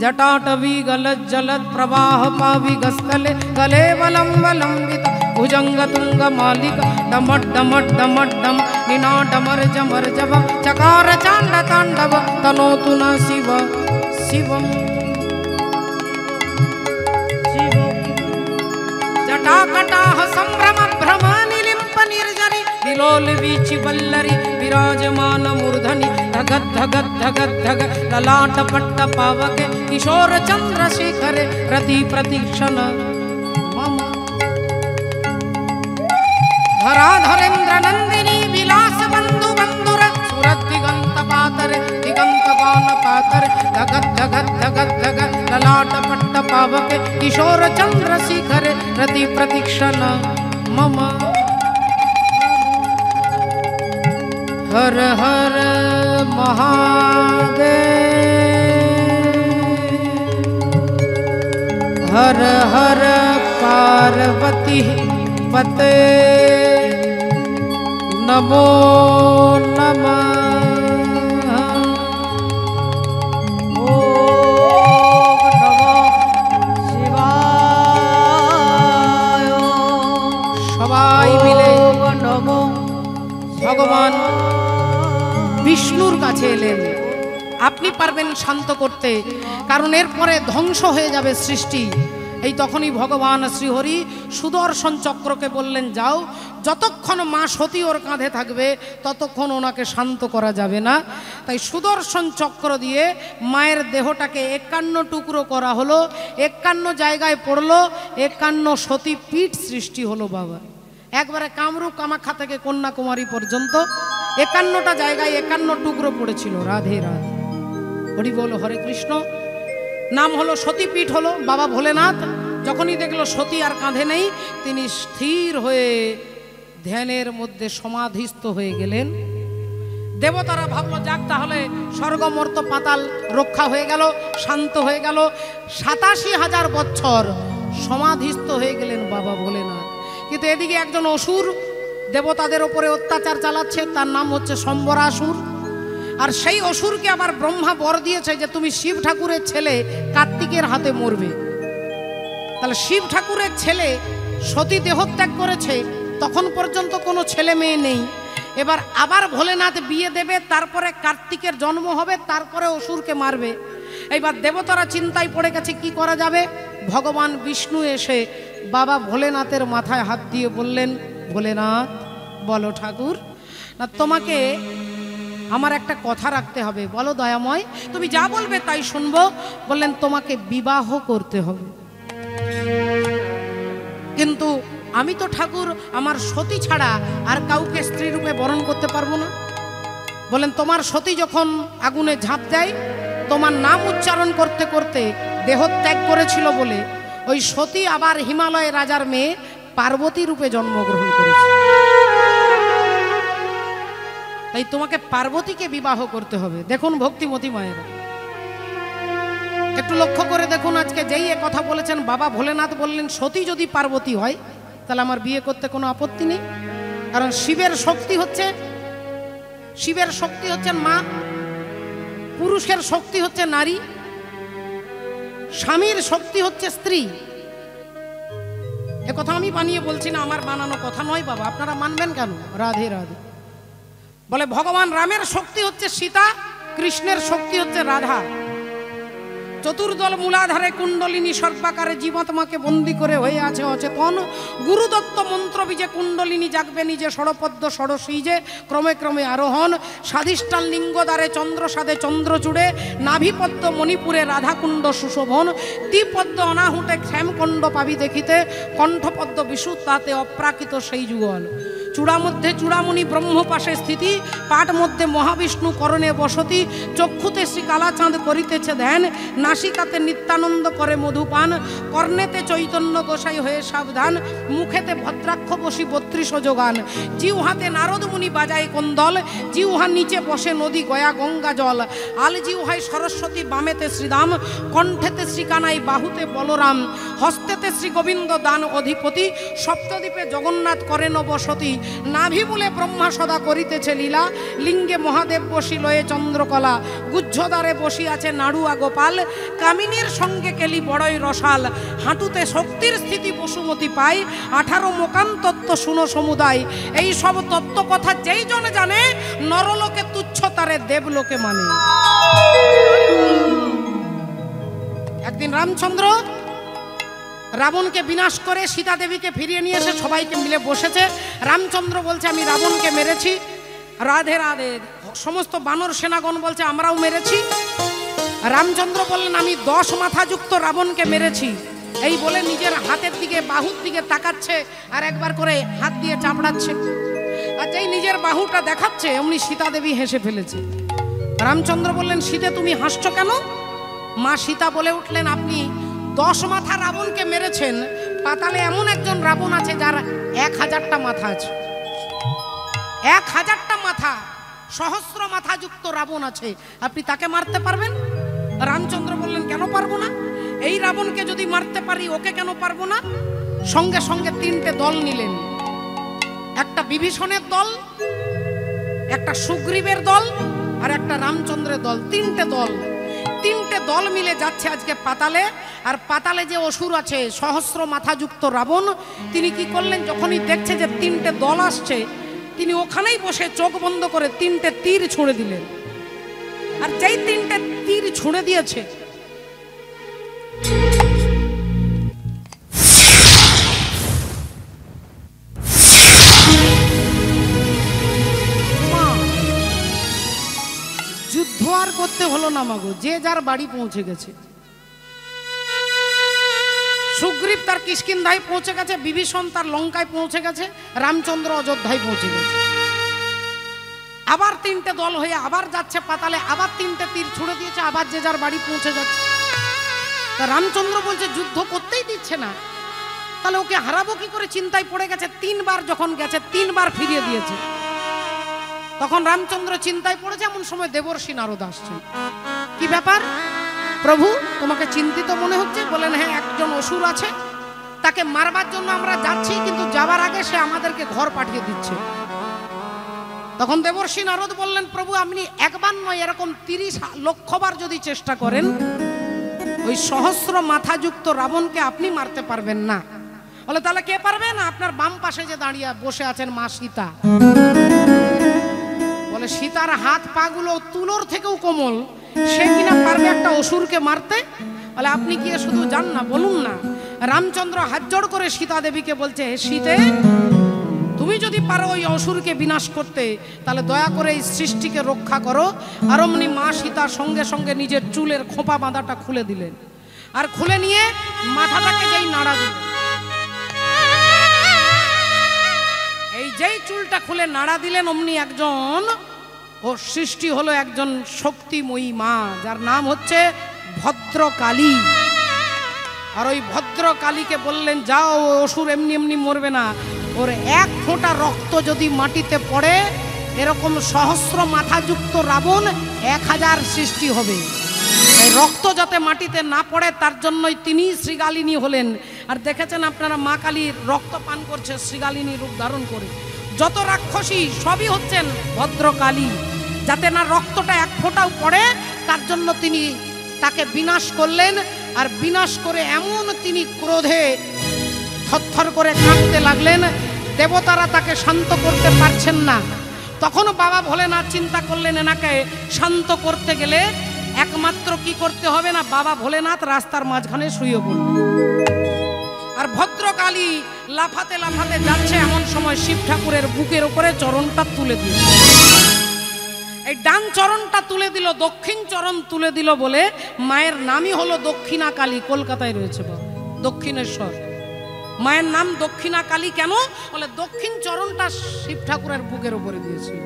জটাটবি গলৎ জলৎ প্রবাহ পাবি গস্থলে গলে বলম বলম্বিত ভুজঙ্গ তুঙ্গ মালিক ডমট ডমট ডমট ডম নিনা ডমর জমর জব চকার চাণ্ড তাণ্ডব তনোতু ন শিব শিবম जटाकटाह संभ्रम भ्रम निलिम्प निर्जरि विलोल वीचि वल्लरि विराजमान मूर्धनि धगत धगत धगत धग ललाट पट्ट पावके किशोर चंद्रशेखरे रति प्रतीक्षण मम धराधरेन्द्र नंदिनी विलास बंधु बंधुर सुरत दिगंत पातर दिगंत पान पातर धगत धगत धगत धगत ललाट पट्ट पावके किशोर चंद्रशेखर रति प्रतीक्षण मम हर हर महादेव हर हर पार्वती पते नमो नमः ভগবান বিষ্ণুর কাছে এলেন। আপনি পারবেন শান্ত করতে, কারণ এরপরে ধ্বংস হয়ে যাবে সৃষ্টি। এই তখনই ভগবান শ্রীহরি সুদর্শন চক্রকে বললেন, যাও, যতক্ষণ মা সতী ওর কাঁধে থাকবে ততক্ষণ ওনাকে শান্ত করা যাবে না। তাই সুদর্শন চক্র দিয়ে মায়ের দেহটাকে 51 টুকরো করা হলো, 51 জায়গায় পড়লো, 51 সতী পীঠ সৃষ্টি হলো বাবা। একবারে কামরূপ কামাখ্যা থেকে কন্যাকুমারী পর্যন্ত 51টা জায়গায় 51 টুকরো পড়েছিল। রাধে রাধে, হরি বল, হরে কৃষ্ণ। নাম হলো সতীপীঠ, হলো বাবা ভোলেনাথ। যখনই দেখলো সতী আর কাঁধে নেই, তিনি স্থির হয়ে ধ্যানের মধ্যে সমাধিস্থ হয়ে গেলেন। দেবতারা ভাবলো, যাক, তাহলে স্বর্গ মর্ত পাতাল রক্ষা হয়ে গেল, শান্ত হয়ে গেল। 87,000 বছর সমাধিস্থ হয়ে গেলেন বাবা ভোলেনাথ। কিন্তু এদিকে একজন অসুর দেবতাদের ওপরে অত্যাচার চালাচ্ছে, তার নাম হচ্ছে সম্বরাসুর। আর সেই অসুরকে আবার ব্রহ্মা বর দিয়েছে যে তুমি শিব ঠাকুরের ছেলে কার্তিকের হাতে মরবে। তাহলে শিব ঠাকুরের ছেলে সতী দেহত্যাগ করেছে, তখন পর্যন্ত কোনো ছেলে মেয়ে নেই। এবার আবার ভোলেনাথ বিয়ে দেবে, তারপরে কার্তিকের জন্ম হবে, তারপরে অসুরকে মারবে। এইবার দেবতারা চিন্তায় পড়ে গেছে, কি করা যাবে। ভগবান বিষ্ণু এসে বাবা ভোলেনাথের মাথায় হাত দিয়ে বললেন, ভোলেনাথ, বলো ঠাকুর, না তোমাকে আমার একটা কথা রাখতে হবে। বলো দয়াময়, তুমি যা বলবে তাই শুনবো। বললেন, তোমাকে বিবাহ করতে হবে। কিন্তু আমি তো ঠাকুর আমার সতী ছাড়া আর কাউকে স্ত্রী রূপে বরণ করতে পারবো না। বলেন, তোমার সতী যখন আগুনে ঝাঁপ দেয়, তোমার নাম উচ্চারণ করতে করতে দেহ ত্যাগ করেছিল বলে ওই সতী আবার হিমালয় রাজার মেয়ে পার্বতী রূপে জন্মগ্রহণ করেছে। তাই তোমাকে পার্বতীকে বিবাহ করতে হবে। দেখুন ভক্তিমতী মায়েরা, একটু লক্ষ্য করে দেখুন, আজকে যেই এ কথা বলেছেন বাবা ভোলেনাথ বললেন, সতী যদি পার্বতী হয় তাহলে আমার বিয়ে করতে কোনো আপত্তি নেই। কারণ শিবের শক্তি হচ্ছে মা, পুরুষের শক্তি হচ্ছে নারী, স্বামীর শক্তি হচ্ছে স্ত্রী। এ কথা আমি বানিয়ে বলছি না, আমার বানানো কথা নয় বাবা, আপনারা মানবেন কেন? রাধে রাধে। বলে ভগবান রামের শক্তি হচ্ছে সীতা, কৃষ্ণের শক্তি হচ্ছে রাধা। চতুর্দল মূলাধারে কুণ্ডলিনী সর্বাকারে জীবাত্মাকে বন্দী করে হয়ে আছে অচেতন। গুরুদত্ত মন্ত্র বীজে কুণ্ডলিনী জাগবে নিজে, ষড়পদ্ম ষড়সীজে ক্রমে ক্রমে আরোহণ। স্বাধিষ্ঠান লিঙ্গদ্বারে চন্দ্র সাধে চন্দ্র জুড়ে, নাভিপদ্ম মণিপুরে রাধাকুণ্ড সুশোভন। দ্বিপদ্ম অনাহুটে ক্ষেমকণ্ড পাবি দেখিতে, কণ্ঠপদ্ম বিশুদ্ধ তাতে অপ্রাকৃত সেই যুগল। চূড়া মধ্যে চূড়ামণি ব্রহ্মপাশে স্থিতি, পাঠ মধ্যে মহাবিষ্ণু করণে বসতি। চক্ষুতে শ্রী কালাচাঁদ করিতেছে ধ্যান, নাসিকাতে নিত্যানন্দ করে মধুপান। কর্ণেতে চৈতন্য গোসাই হয়ে সাবধান, মুখেতে ভদ্রাক্ষ বসি 32 যোগান। জিউহাতে নারদ মুনি বাজায় কোন্দল, জিউহার নিচে বসে নদী গয়া গঙ্গা জল। আল জিউহায় সরস্বতী, বামেতে শ্রীরাম, কণ্ঠেতে শ্রীকানাই, বাহুতে বলরাম। হস্তেতে শ্রী গোবিন্দ দান অধিপতি, সপ্তদ্বীপে জগন্নাথ করেন বসতি। নাভি বলে ব্রহ্মা সদা করিতেছে লীলা, লিঙ্গে মহাদেব বসি লয়ে চন্দ্রকলা, গুজ্জদ্বারে বসি আছে নাড়ুয়া গোপাল, কামিনীর সঙ্গে কেলি বড়ই রসাল, হাঁটুতে শক্তির স্থিতি বসুমতি পায়, 18 মোকান তত্ত্ব শুনো সমুদায়। এই সব তত্ত্ব কথা যেই জন জানে, নরলোকে তুচ্ছ তারে দেবলোকে মানে। একদিন রামচন্দ্র রাবণকে বিনাশ করে সীতা দেবীকে ফিরিয়ে নিয়ে এসে সবাইকে মিলে বসেছে। রামচন্দ্র বলছে আমি রাবণকে মেরেছি। রাধে রাধে। সমস্ত বানর সেনাগণ বলছে আমরাও মেরেছি। রামচন্দ্র বললেন আমি 10 মাথাযুক্ত রাবণকে মেরেছি। এই বলে নিজের হাতের দিকে বাহুর দিকে তাকাচ্ছে আর একবার করে হাত দিয়ে চাপড়াচ্ছে। আর যেই নিজের বাহুটা দেখাচ্ছে অমনি সীতা দেবী হেসে ফেলেছে। রামচন্দ্র বললেন সীতা তুমি হাসছো কেন? মা সীতা বলে উঠলেন আপনি 10 মাথা রাবণকে মেরেছেন, পাতালে এমন একজন রাবণ আছে যার 1000টা মাথা আছে। 1000টা মাথা, সহস্র মাথাযুক্ত রাবণ আছে, আপনি তাকে মারতে পারবেন? রামচন্দ্র বললেন কেন পারবো না? এই রাবণকে যদি মারতে পারি ওকে কেন পারবো না? সঙ্গে সঙ্গে 3টে দল নিলেন। একটা বিভীষণের দল, একটা সুগ্রীবের দল আর একটা রামচন্দ্রের দল। 3টে দল মিলে যাচ্ছে আজকে পাতালে। আর পাতালে যে অসুর আছে সহস্র মাথাযুক্ত রাবণ, তিনি কি করলেন যখনই দেখছে যে 3টে দল আসছে, তিনি ওখানেই বসে চোখ বন্ধ করে 3টে তীর ছুঁড়ে দিলেন। আর যেই 3টে তীর ছুঁড়ে দিয়েছে, যুদ্ধ আর করতে হলো না মাগো, যে যার বাড়ি পৌঁছে গেছে। সুগ্রীব তার কিষ্কিন্ধায় পৌঁছে গেছে, বিভীষণ তার লঙ্কায় পৌঁছে গেছে, রামচন্দ্র অযোধ্যায় পৌঁছে গেছে। আবার 3টে দল হয়ে আবার যাচ্ছে পাতালে, আবার 3টে তীর ছুড়ে দিয়েছে, আবার যে যার বাড়ি পৌঁছে যাচ্ছে। তা রামচন্দ্র বলছে যুদ্ধ করতেই দিচ্ছে না, তাহলে ওকে হারাবো কি করে চিন্তায় পড়ে গেছে। 3বার যখন গেছে 3বার ফিরিয়ে দিয়েছে। তখন রামচন্দ্র চিন্তায় পড়েছে, এমন সময় দেবর্ষি নারদ আসছে। কি ব্যাপার প্রভু, তোমাকে চিন্তিত মনে হচ্ছে? বলেন হ্যাঁ, একজন অসুর আছে, তাকে মারবার জন্য আমরা যাচ্ছি, কিন্তু যাবার আগে সে আমাদেরকে ঘর পাঠিয়ে দিচ্ছে। তখন দেবর্ষি নারদ বললেন প্রভু আপনি একবার নয় এরকম 30 লক্ষবার যদি চেষ্টা করেন, ওই সহস্র মাথাযুক্ত রাবণকে আপনি মারতে পারবেন না। বলে তাহলে কে পারবে? না, আপনার বাম পাশে যে দাঁড়িয়ে বসে আছেন মা সীতা। বলে সীতার হাত পা গুলো তুলোর থেকেও কোমল, সে কিনা পারবে একটা অসুরকে মারতে? বলে আপনি কি শুধু জান না, বলুন না। রামচন্দ্র হাত জোড় করে সীতা দেবীকে বলছে সীতে, তুমি যদি পারো ওই অসুরকে বিনাশ করতে, তাহলে দয়া করে এই সৃষ্টিকে রক্ষা করো। আর অমনি মা সীতা সঙ্গে সঙ্গে নিজের চুলের খোঁপা বাঁধাটা খুলে দিলেন, আর খুলে নিয়ে মাথাটাকে যেই নাড়া দিলেন, এই যেই চুলটা খুলে নাড়া দিলেন, অমনি একজন ও সৃষ্টি হলো একজন শক্তিময়ী মা, যার নাম হচ্ছে ভদ্রকালী। আর ওই ভদ্রকালীকে বললেন যাও, অসুর এমনি এমনি মরবে না, ওর 1 ফোঁটা রক্ত যদি মাটিতে পড়ে, এরকম সহস্র মাথাযুক্ত রাবণ 1000 সৃষ্টি হবে। এই রক্ত যাতে মাটিতে না পড়ে তার জন্যই তিনি শ্রীগালিনী হলেন। আর দেখেছেন আপনারা মা কালীর রক্ত পান করছে শ্রীগালিনী রূপ ধারণ করে। যত রাক্ষসী সবই হচ্ছেন ভদ্রকালী, যাতে না রক্তটা 1 ফোঁটাও পড়ে তার জন্য তিনি তাকে বিনাশ করলেন। আর বিনাশ করে এমন তিনি ক্রোধে থরথর করে কাঁপতে লাগলেন, দেবতারা তাকে শান্ত করতে পারছেন না। তখন বাবা ভোলেনাথ চিন্তা করলেন এনাকে শান্ত করতে গেলে একমাত্র কি করতে হবে না, বাবা ভোলেনাথ রাস্তার মাঝখানে শুয়ে পড়লেন। আর ভদ্রকালী লাফাতে লাফাতে যাচ্ছে, এমন সময় শিব ঠাকুরের বুকের উপরে চরণটা তুলে দিল। এই ডান চরণটা তুলে দিল, দক্ষিণ চরণ তুলে দিল বলে মায়ের নামই হলো দক্ষিণা কালী। কলকাতায় রয়েছে বাবা দক্ষিণেশ্বর, মায়ের নাম দক্ষিণা কালী। কেন? বলে দক্ষিণ চরণটা শিব ঠাকুরের বুকের উপরে দিয়েছিল,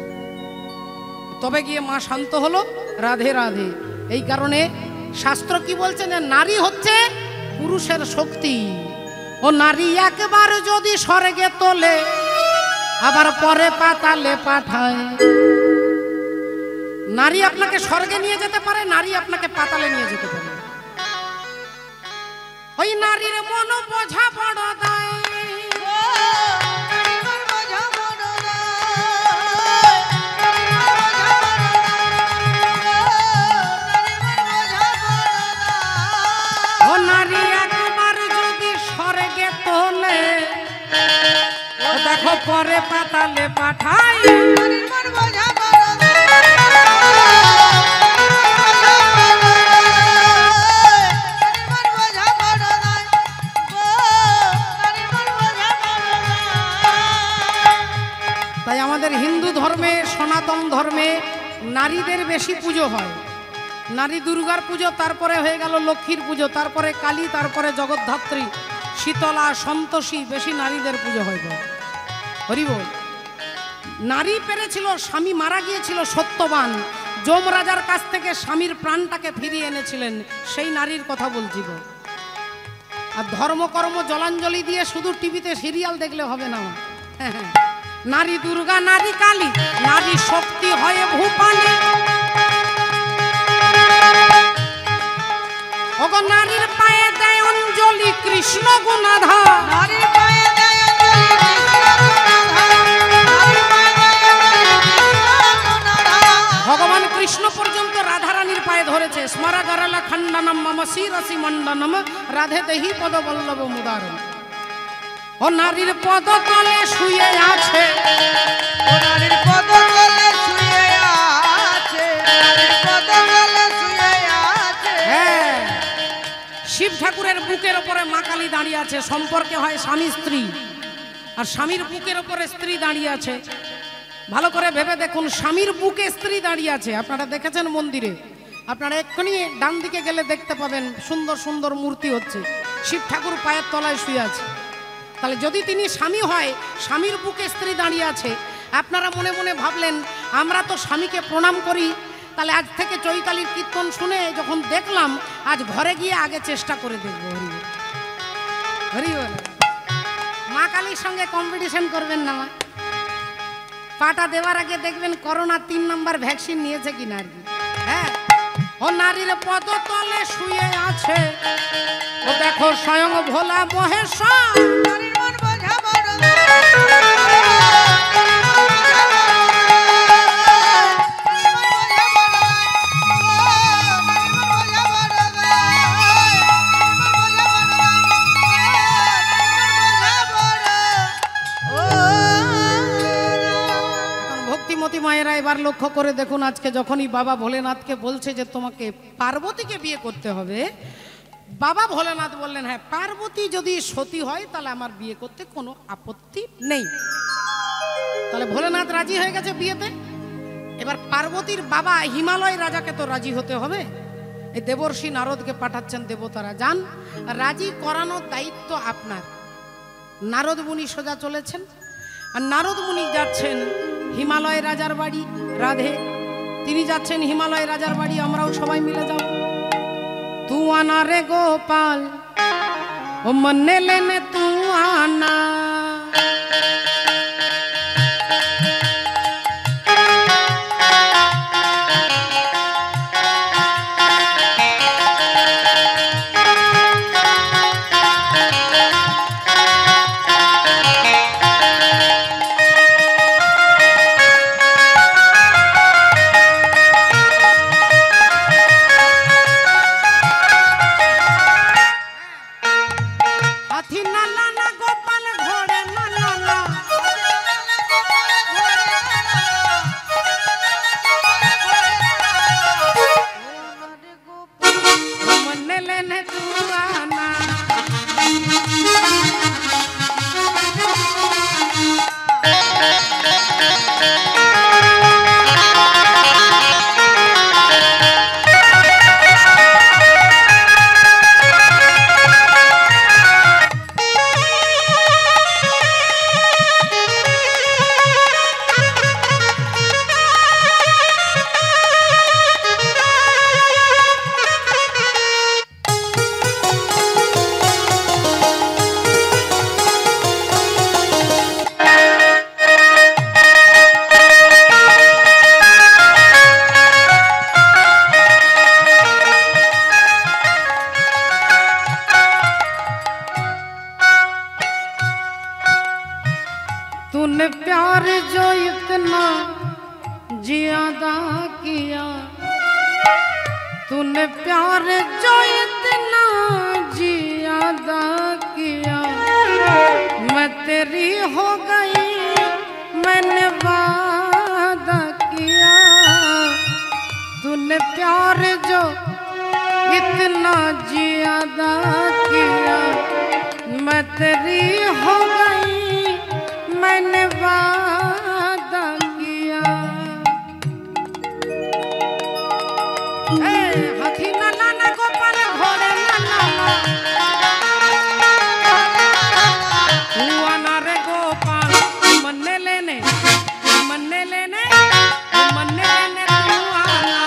তবে গিয়ে মা শান্ত হলো। রাধে রাধে। এই কারণে শাস্ত্র কি বলছে, যে নারী হচ্ছে পুরুষের শক্তি। ও নারী একবার যদি স্বর্গে তোলে, আবার পরে পাতালে পাঠায়। নারী আপনাকে স্বর্গে নিয়ে যেতে পারে, নারী আপনাকে পাতালে নিয়ে যেতে পারে। ওই নারীর মন বোঝা বড় দায়, দেখো পরে পাতালে পাঠাই নারীর মন বোঝা বড় দায়। নারীর মন বোঝা বড় দায় গো, নারীর মন বোঝা বড় দায়। তাই আমাদের হিন্দু ধর্মে সনাতন ধর্মে নারীদের বেশি পুজো হয়। নারী দুর্গার পুজো, তারপরে হয়ে গেল লক্ষ্মীর পুজো, তারপরে কালী, তারপরে জগদ্ধাত্রী, শীতলা, সন্তোষী, বেশি নারীদের পুজো হয়। হরি বল। নারী পেরেছিল, স্বামী মারা গিয়েছিল সত্যবান, যম রাজার কাছ থেকে স্বামীর প্রাণটাকে ফিরিয়ে এনেছিলেন, সেই নারীর কথা বলছি। আর ধর্মকর্ম জলাঞ্জলি দিয়ে শুধু টিভিতে সিরিয়াল দেখলে হবে না। নারী দুর্গা, নারী কালী, নারী শক্তি হয়ে ভূপালী। ওগো নারীর পায়ে দেয় অঞ্জলি কৃষ্ণ গুণাধার। নারীর পায়ে দেয় অঞ্জলি কৃষ্ণ গুণাধার। নারীর পায়ে দেয় অঞ্জলি কৃষ্ণ গুণাধার। ভগবান কৃষ্ণ পর্যন্ত রাধারানীর পায়ে ধরেছে। স্মরা গরলা খণ্ডনম মম শিরসি মণ্ডনম রাধে দেহি পদ বল্লভ মুদারম। ও নারীর পদ তলে শুয়ে আছে, ও নারীর পদতলে শুয়ে আছে, নারীর পদতলে শুয়ে আছে। হ্যাঁ, শিব ঠাকুরের বুকের ওপরে মা কালী দাঁড়িয়ে আছে। সম্পর্কে হয় স্বামী স্ত্রী, আর স্বামীর বুকের ওপরে স্ত্রী দাঁড়িয়ে আছে। ভালো করে ভেবে দেখুন, স্বামীর বুকে স্ত্রী দাঁড়িয়ে আছে। আপনারা দেখেছেন মন্দিরে, আপনারা এক্ষুনি ডান দিকে গেলে দেখতে পাবেন সুন্দর সুন্দর মূর্তি হচ্ছে। শিব ঠাকুর পায়ের তলায় শুয়ে আছে। তাহলে যদি তিনি স্বামী হয়, স্বামীর বুকে স্ত্রী দাঁড়িয়ে আছে, আপনারা মনে মনে ভাবলেন আমরা তো স্বামীকে প্রণাম করি, তাহলে আজ থেকে চৈতালির কীর্তন শুনে যখন দেখলাম, আজ ঘরে গিয়ে আগে চেষ্টা করে দেখবো। হরি বল। মা কালীর সঙ্গে কম্পিটিশন করবেন না। মা পাটা দেওয়ার আগে দেখবেন করোনা 3 নম্বর ভ্যাকসিন নিয়েছে কিনা আর কি। হ্যাঁ, ও নারীর পদ তলে শুয়ে আছে, ও দেখো স্বয়ং ভোলা মহেশ্বর। নারীর মন বোঝা বড় দায়। নারীর মন বোঝা বড় দায়। নারীর মন বোঝা বড় দায় গো, নারীর মন বোঝা বড় দায়। নারীর মন বোঝা বড় ও এখন ভক্তিমতী মায়েরা এবার লক্ষ্য করে দেখুন, আজকে যখনই বাবা ভোলেনাথকে বলছে যে তোমাকে পার্বতীকে বিয়ে করতে হবে, বাবা ভোলেনাথ বললেন হ্যাঁ, পার্বতী যদি সতী হয় তাহলে আমার বিয়ে করতে কোনো আপত্তি নেই। তাহলে ভোলেনাথ রাজি হয়ে গেছে বিয়েতে। এবার পার্বতীর বাবা হিমালয় রাজাকে তো রাজি হতে হবে। এই দেবর্ষি নারদকে পাঠাচ্ছেন দেবতারা, যান রাজি করানোর দায়িত্ব আপনার। নারদ মুনি সোজা চলেছেন, আর নারদ মুনি যাচ্ছেন হিমালয় রাজার বাড়ি। রাধে তিনি যাচ্ছেন হিমালয় রাজার বাড়ি, আমরাও সবাই মিলে যাব। तू आना रे गोपाल, ओ मन्ने लेने तू आना। तूने प्यार जो इतना ज्यादा किया, तूने प्यार जो इतना ज्यादा किया, मैं तेरी हो गई मैंने प्यार जो इतना ज्यादा किया मैं तेरी हो गई मैंने वादा किया। हाथी ना लाना गोपाल घोड़े ना लाना हुआ ना रे गोपाल मन्ने लेने मन्ने लेने मन्ने लेने तू आना।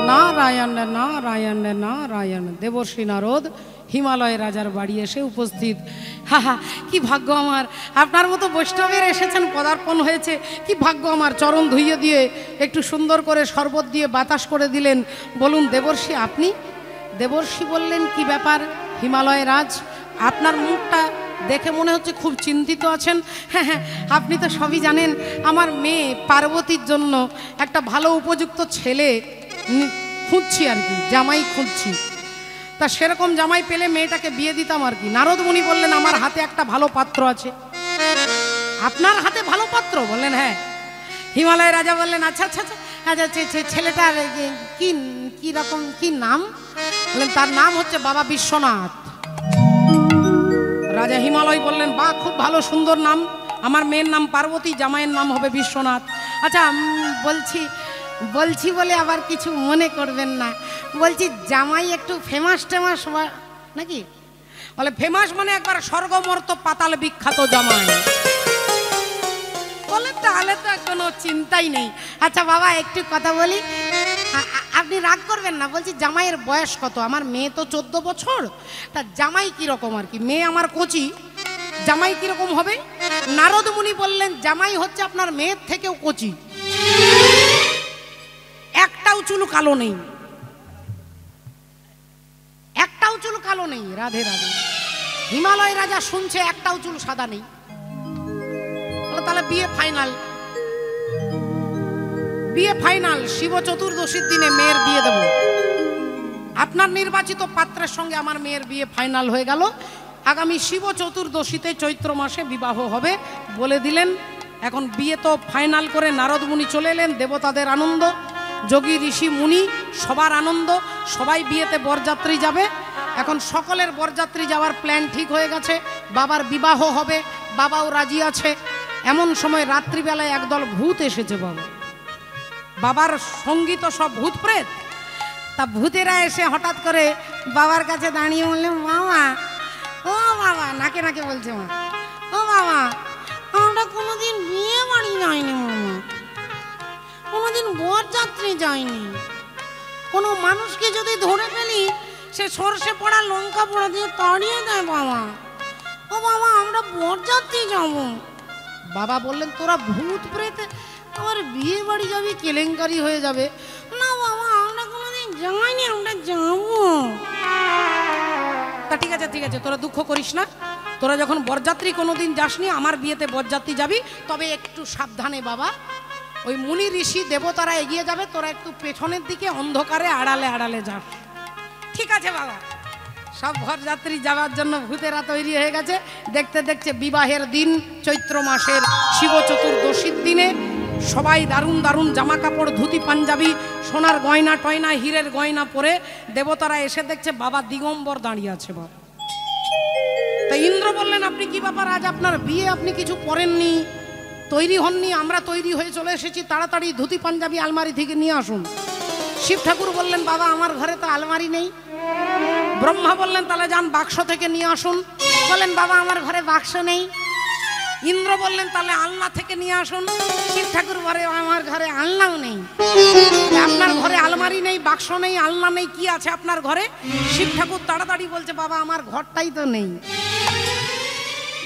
नारायण नारायण नारायण देवर्षि नारद हिमालय राजार बाड़ी एसे उपस्थित। हा हा कि भाग्य आमार आपनार मतो वैष्णवेर एसेছেন पदार्पण হয়েছে कि भाग्य आमार चरण धुइয়ে দিয়ে একটু সুন্দর করে শরবত দিয়ে বাতাস করে দিলেন। বলুন দেবর্ষি আপনি? দেবর্ষি বললেন কি ব্যাপার হিমালয় রাজ আপনার মুখটা দেখে মনে হচ্ছে খুব চিন্তিত আছেন। হ্যাঁ হ্যাঁ আপনি তো সবই জানেন আমার মেয়ে পার্বতীর জন্য একটা ভালো উপযুক্ত ছেলে খুঁজছি আর কি জামাই খুঁজছি। তা সেরকম জামাই পেলে মেয়েটাকে বিয়ে দিতাম আর কি। নারদ মুনি বললেন আমার হাতে একটা ভালো পাত্র আছে। আপনার হাতে ভালো পাত্র? বললেন হ্যাঁ। হিমালয় রাজা বললেন আচ্ছা আচ্ছা আচ্ছা ছেলেটার কি কি রকম কি নাম? বললেন তার নাম হচ্ছে বাবা বিশ্বনাথ। রাজা হিমালয় বললেন বাহ খুব ভালো সুন্দর নাম, আমার মেয়ের নাম পার্বতী জামাইয়ের নাম হবে বিশ্বনাথ। আচ্ছা বলছি বলে আবার কিছু মনে করবেন না, বলছি জামাই একটু ফেমাস টেমাস নাকি? বলে ফেমাস মানে একবার স্বর্গমর্ত পাতাল বিখ্যাত জামাই। বলে তাহলে তো কোনো চিন্তাই নেই। আচ্ছা বাবা একটু কথা বলি, আপনি রাগ করবেন না, বলছি জামাইয়ের বয়স কত? আমার মেয়ে তো 14 বছর, তা জামাই কিরকম আর কি? মেয়ে আমার কচি, জামাই কিরকম হবে? নারদ মুনি বললেন জামাই হচ্ছে আপনার মেয়ের থেকেও কচি, একটাও চুল কালো নেই, একটাও চুল কালো নেই। রাধে রাধে। হিমালয় রাজা শুনছে একটাও চুল সাদা নেই। তাহলে বিয়ে ফাইনাল, বিয়ে ফাইনাল। শিব চতুর্দশীর দিনে মেয়ের বিয়ে দেব। আপনার নির্বাচিত পাত্রের সঙ্গে আমার মেয়ের বিয়ে ফাইনাল হয়ে গেল। আগামী শিব চতুর্দশীতে চৈত্র মাসে বিবাহ হবে বলে দিলেন। এখন বিয়ে তো ফাইনাল করে নারদ মুনি চলে এলেন। দেবতাদের আনন্দ, যোগী ঋষি মুনি সবার আনন্দ, সবাই বিয়েতে বরযাত্রী যাবে। এখন সকলের বরযাত্রী যাওয়ার প্ল্যান ঠিক হয়ে গেছে। বাবার বিবাহ হবে, বাবাও রাজি আছে। এমন সময় রাত্রিবেলায় একদল ভূত এসেছে। বাবার সঙ্গী তো সব ভূত প্রেত। তা ভূতেরা এসে হঠাৎ করে বাবার কাছে দাঁড়িয়ে বললেন বাবা, ও বাবা, নাকে নাকে বলছে মা, ও বাবা আমরা কোনোদিন বিয়ে বাড়ি যাইনি মামা, কোনোদিন বরযাত্রী যাইনি। কোনো মানুষকে যদি ধরে ফেলি সে সর্ষে পড়া লঙ্কা পোড়া দিয়ে তাড়িয়ে দেয় বাবা। ও বাবা আমরা বরযাত্রী যাব। বাবা বললেন তোরা ভূত প্রেত আমার বিয়ে বাড়ি যাবি, কেলেঙ্কারি হয়ে যাবে। না বাবা আমরা কোনোদিন যাইনি, আমরা যাবো। তা ঠিক আছে ঠিক আছে, তোরা দুঃখ করিস না। তোরা যখন বরযাত্রী কোনোদিন যাসনি, আমার বিয়েতে বরযাত্রী যাবি, তবে একটু সাবধানে বাবা। ওই মুনি ঋষি দেবতারা এগিয়ে যাবে, তোরা একটু পেছনের দিকে অন্ধকারে আড়ালে আড়ালে যাস। ঠিক আছে বাবা। সব বরযাত্রী যাওয়ার জন্য ভূতেরা তৈরি হয়ে গেছে। দেখতে দেখতে বিবাহের দিন চৈত্র মাসের শিব চতুর্দশীর দিনে সবাই দারুণ দারুণ জামা কাপড়, ধুতি পাঞ্জাবি, সোনার গয়না টয়না, হীরের গয়না পরে দেবতারা এসে দেখছে বাবা দিগম্বর দাঁড়িয়ে আছে। বাবা তা ইন্দ্র বললেন আপনি কি ব্যাপার, আজ আপনার বিয়ে, আপনি কিছু পরেননি, তৈরি হননি? আমরা তৈরি হয়ে চলে এসেছি, তাড়াতাড়ি ধুতি পাঞ্জাবি আলমারি থেকে নিয়ে আসুন। শিব ঠাকুর বললেন বাবা আমার ঘরে তো আলমারি নেই। ব্রহ্মা বললেন তাহলে যান বাক্স থেকে নিয়ে আসুন। বললেন বাবা আমার ঘরে বাক্স নেই। ইন্দ্র বললেন তাহলে আলনা থেকে নিয়ে আসুন। শিব ঠাকুর বলে আমার ঘরে আলনাও নেই। আপনার ঘরে আলমারি নেই, বাক্স নেই, আলনা নেই, কি আছে আপনার ঘরে? শিব ঠাকুর তাড়াতাড়ি বলছে বাবা আমার ঘরটাই তো নেই।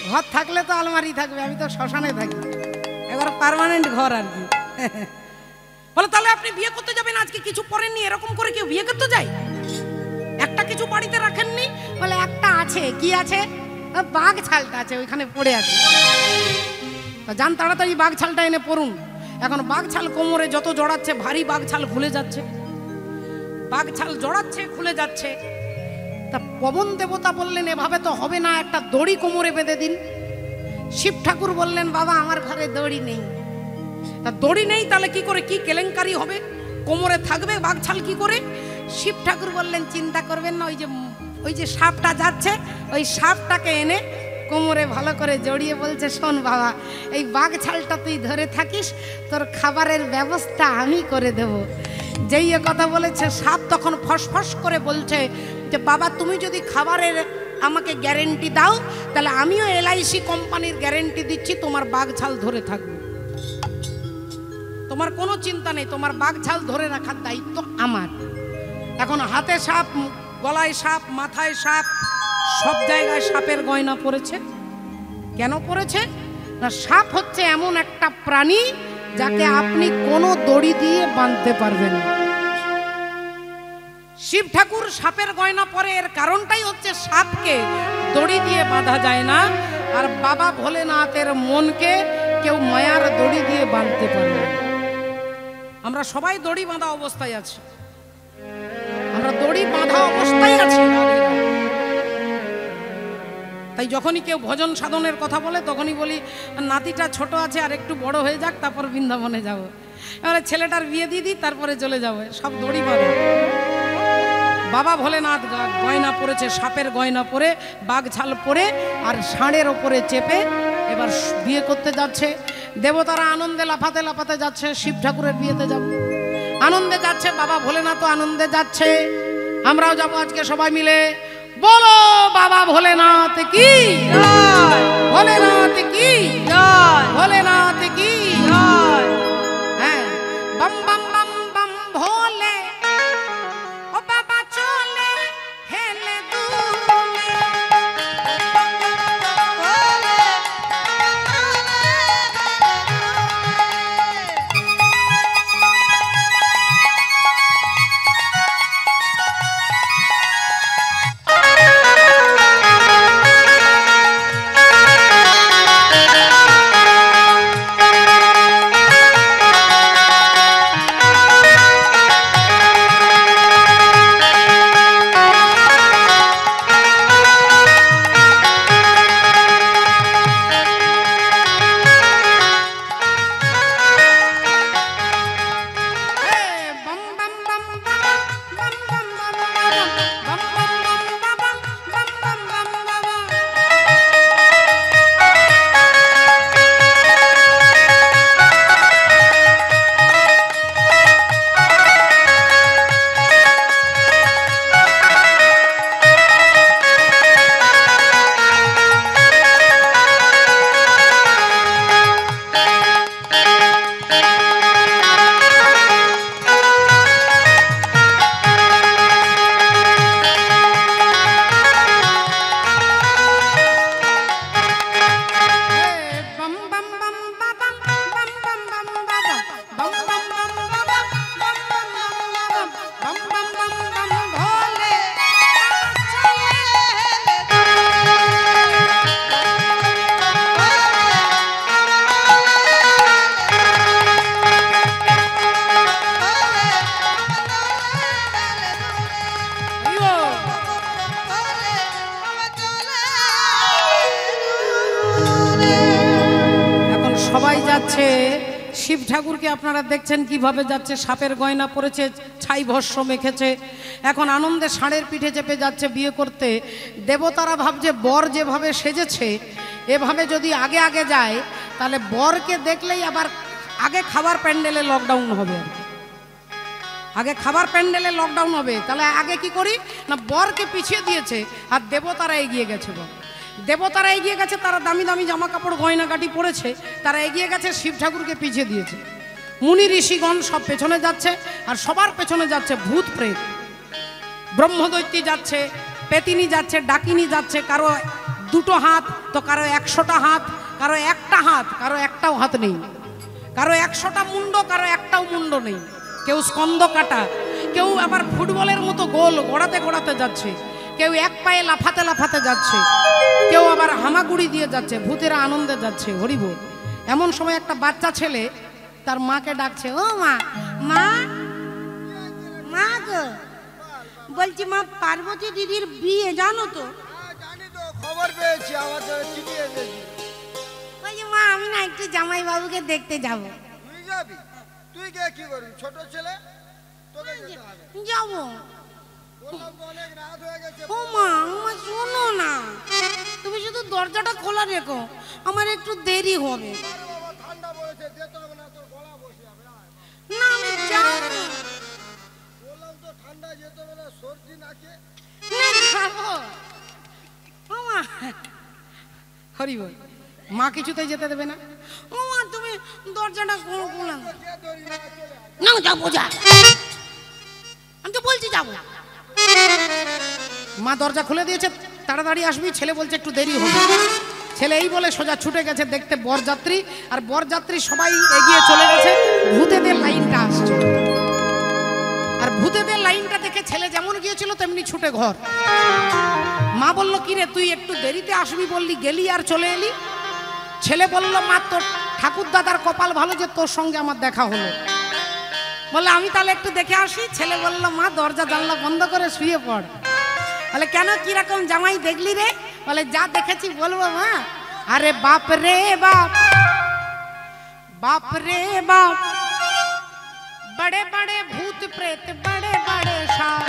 ঘর থাকলে তো আলমারি থাকবে, আমি তো শ্মশানে থাকি, এবার পার্মানেন্ট ঘর আর কি। বলে তাহলে আপনি বিয়ে করতে যাবেন, আজকে কিছু পরেননি? এরকম করে কেউ বিয়ে করতে যায়? একটা কিছু বাড়িতে রাখেননি? বলে একটা আছে। কি আছে? বাঘ ছালটা আছে, ওইখানে পড়ে আছে। যান তাড়াতাড়ি বাঘ ছালটা এনে পড়ুন। এখন বাঘ ছাল কোমরে যত জড়াচ্ছে ভারী বাঘ ছাল খুলে যাচ্ছে। বাঘ ছাল জড়াচ্ছে, খুলে যাচ্ছে। তা পবন দেবতা বললেন এভাবে তো হবে না, একটা দড়ি কোমরে বেঁধে দিন। শিব ঠাকুর বললেন বাবা আমার ঘরে দড়ি নেই। তা দড়ি নেই তাহলে কি করে, কি কেলেঙ্কারি হবে, কোমরে থাকবে বাঘ ছাল কি করে? শিব ঠাকুর বললেন চিন্তা করবেন না, ওই যে সাপটা যাচ্ছে, ওই সাপটাকে এনে কোমরে ভালো করে জড়িয়ে বলছে শোন বাবা, এই বাঘ ছালটা তুই ধরে থাকিস, তোর খাবারের ব্যবস্থা আমি করে দেব। যেই কথা বলেছে সাপ তখন ফসফস করে বলছে যে বাবা তুমি যদি খাবারের আমাকে গ্যারেন্টি দাও তাহলে আমিও LIC কোম্পানির গ্যারেন্টি দিচ্ছি তোমার বাঘ ছাল ধরে থাকবে, তোমার কোনো চিন্তা নেই, তোমার বাঘ ছাল ধরে রাখার দায়িত্ব আমার। এখন হাতে সাপ, গলায় সাপ, মাথায় সাপ, সব জায়গায় সাপের গয়না পড়েছে। কেন পড়েছে না, সাপ হচ্ছে এমন একটা প্রাণী যাকে আপনি কোনো দড়ি দিয়ে বাঁধতে পারবেন না। শিব ঠাকুর সাপের গয়না পরে, এর কারণটাই হচ্ছে সাপকে দড়ি দিয়ে বাঁধা যায় না, আর বাবা ভোলেনাথের মনকে কেউ মায়ার দড়ি দিয়ে বাঁধতে পারে না। আমরা সবাই দড়ি বাঁধা অবস্থায় আছি, আমরা দড়ি বাঁধা অবস্থায় আছি। তাই যখনই কেউ ভজন সাধনের কথা বলে তখনই বলি নাতিটা ছোট আছে, আর একটু বড় হয়ে যাক তারপর বৃন্দাবনে যাব, এবারে ছেলেটার বিয়ে দিয়ে দিই তারপরে চলে যাবে, সব দড়ি বাঁধা। বাবা ভোলেনাথ গয়না পরেছে, সাপের গয়না পরে, বাঘ ছাল পরে, আর ষাঁড়ের ওপরে চেপে এবার বিয়ে করতে যাচ্ছে। দেবতারা আনন্দে লাফাতে লাফাতে যাচ্ছে, শিব ঠাকুরের বিয়েতে যাব, আনন্দে যাচ্ছে, বাবা ভোলেনাথও আনন্দে যাচ্ছে, আমরাও যাব আজকে সবাই মিলে। বলো বাবা ভোলেনাথ কি জয়, ভোলেনাথ কি জয়, ভোলেনাথ কি জয়। হ্যাঁ, বম বম বম বম ভোলে, ও বাবা চলে হেলে দুলে, সবাই যাচ্ছে। শিব ঠাকুরকে আপনারা দেখছেন কিভাবে যাচ্ছে, সাপের গয়না পরেছে, ছাই ভস্য মেখেছে, এখন আনন্দে ষাঁড়ের পিঠে চেপে যাচ্ছে বিয়ে করতে। দেবতারা ভাবছে বর যেভাবে সেজেছে এভাবে যদি আগে আগে যায় তাহলে বরকে দেখলেই আবার আগে খাবার প্যান্ডেলে লকডাউন হবে, আগে খাবার প্যান্ডেলে লকডাউন হবে। তাহলে আগে কি করি না, বরকে পিছিয়ে দিয়েছে আর দেবতারা এগিয়ে গেছে। দেবতারা এগিয়ে গেছে, তারা দামি দামি জামা কাপড় গয়নাগাটি পরেছে, তারা এগিয়ে গেছে, শিব ঠাকুরকে পিছিয়ে দিয়েছে। মুনি ঋষিগণ সব পেছনে যাচ্ছে, আর সবার পেছনে যাচ্ছে ভূত প্রেত, ব্রহ্মদৈত্যী যাচ্ছে, পেতিনী যাচ্ছে, ডাকিনী যাচ্ছে, কারো দুটো হাত তো কারো 100টা হাত, কারো একটা হাত, কারো একটাও হাত নেই, কারো 100টা মুন্ড, কারো একটাও মুন্ড নেই, কেউ স্কন্দ কাটা, কেউ আবার ফুটবলের মতো গোল গোড়াতে গোড়াতে যাচ্ছে, কেউ এক পায়ে লাফাতে লাফাতে যাচ্ছে, কেউ আবার হামাগুড়ি দিয়ে যাচ্ছে, ভূতেরা আনন্দে যাচ্ছে। হরিবোল। এমন সময় একটা বাচ্চা ছেলে তার মাকে ডাকছে, ও মা, মা, মা গো, বলছি মা পার্বতী দিদির বিয়ে জানো তো? হ্যাঁ জানি তো, খবর পেয়েছি, আমার জন্য চিঠি এসেছি। বলছি মা আমি না একটু জামাই বাবুকে দেখতে যাব। তুই যাবি? তুই গিয়ে কি করবি? ছোট ছেলে, তোকে যেতে হবে। যাব। বললাম তো অনেক রাত হয়ে গেছে। ও মা আমার শোনো না, তুমি শুধু দরজাটা খোলা রেখো, আমার একটু দেরি হবে। আরে বাবা ঠান্ডা পড়েছে, যেতে হবে না, তোর গলা বসে যাবে। না আমি যাব। বললাম তো ঠান্ডা যেতে হবে না, সর্দি নাকে। না যাবো। ও মা হরি বল, মা কিছুতেই যেতে দেবে না। ও মা তুমি দরজাটা খোলা। কে ধরি না, চলে আয়। না যাবো, যা, আমি তো বলছি যাবো। মা দরজা খুলে দিয়েছে, তাড়াতাড়ি আসবি, ছেলে বলছে একটু দেরি হবে। ছেলে এই বলে সোজা ছুটে গেছে দেখতে বরযাত্রী, আর বরযাত্রী সবাই এগিয়ে চলে গেছে। ভূতেদের লাইনটা আসছে, আর ভূতেদের লাইনটা দেখে ছেলে যেমন গিয়েছিল তেমনি ছুটে ঘর। মা বলল কি রে তুই একটু দেরিতে আসবি বললি, গেলি আর চলে এলি? ছেলে বলল মা তোর ঠাকুর দাদার কপাল ভালো যে তোর সঙ্গে আমার দেখা হলো। বললে আমি তাহলে একটু দেখে আসি। ছেলে বলল মা দরজা জানলা বন্ধ করে শুয়ে পড়। বলে কেন, কিরকম জামাই দেখলি রে? বলে যা দেখেছি বলবো মা। আরে বাপ রে বাপ, বাপ রে বাপ, बड़े बड़े भूत प्रेत बड़े बड़े साप,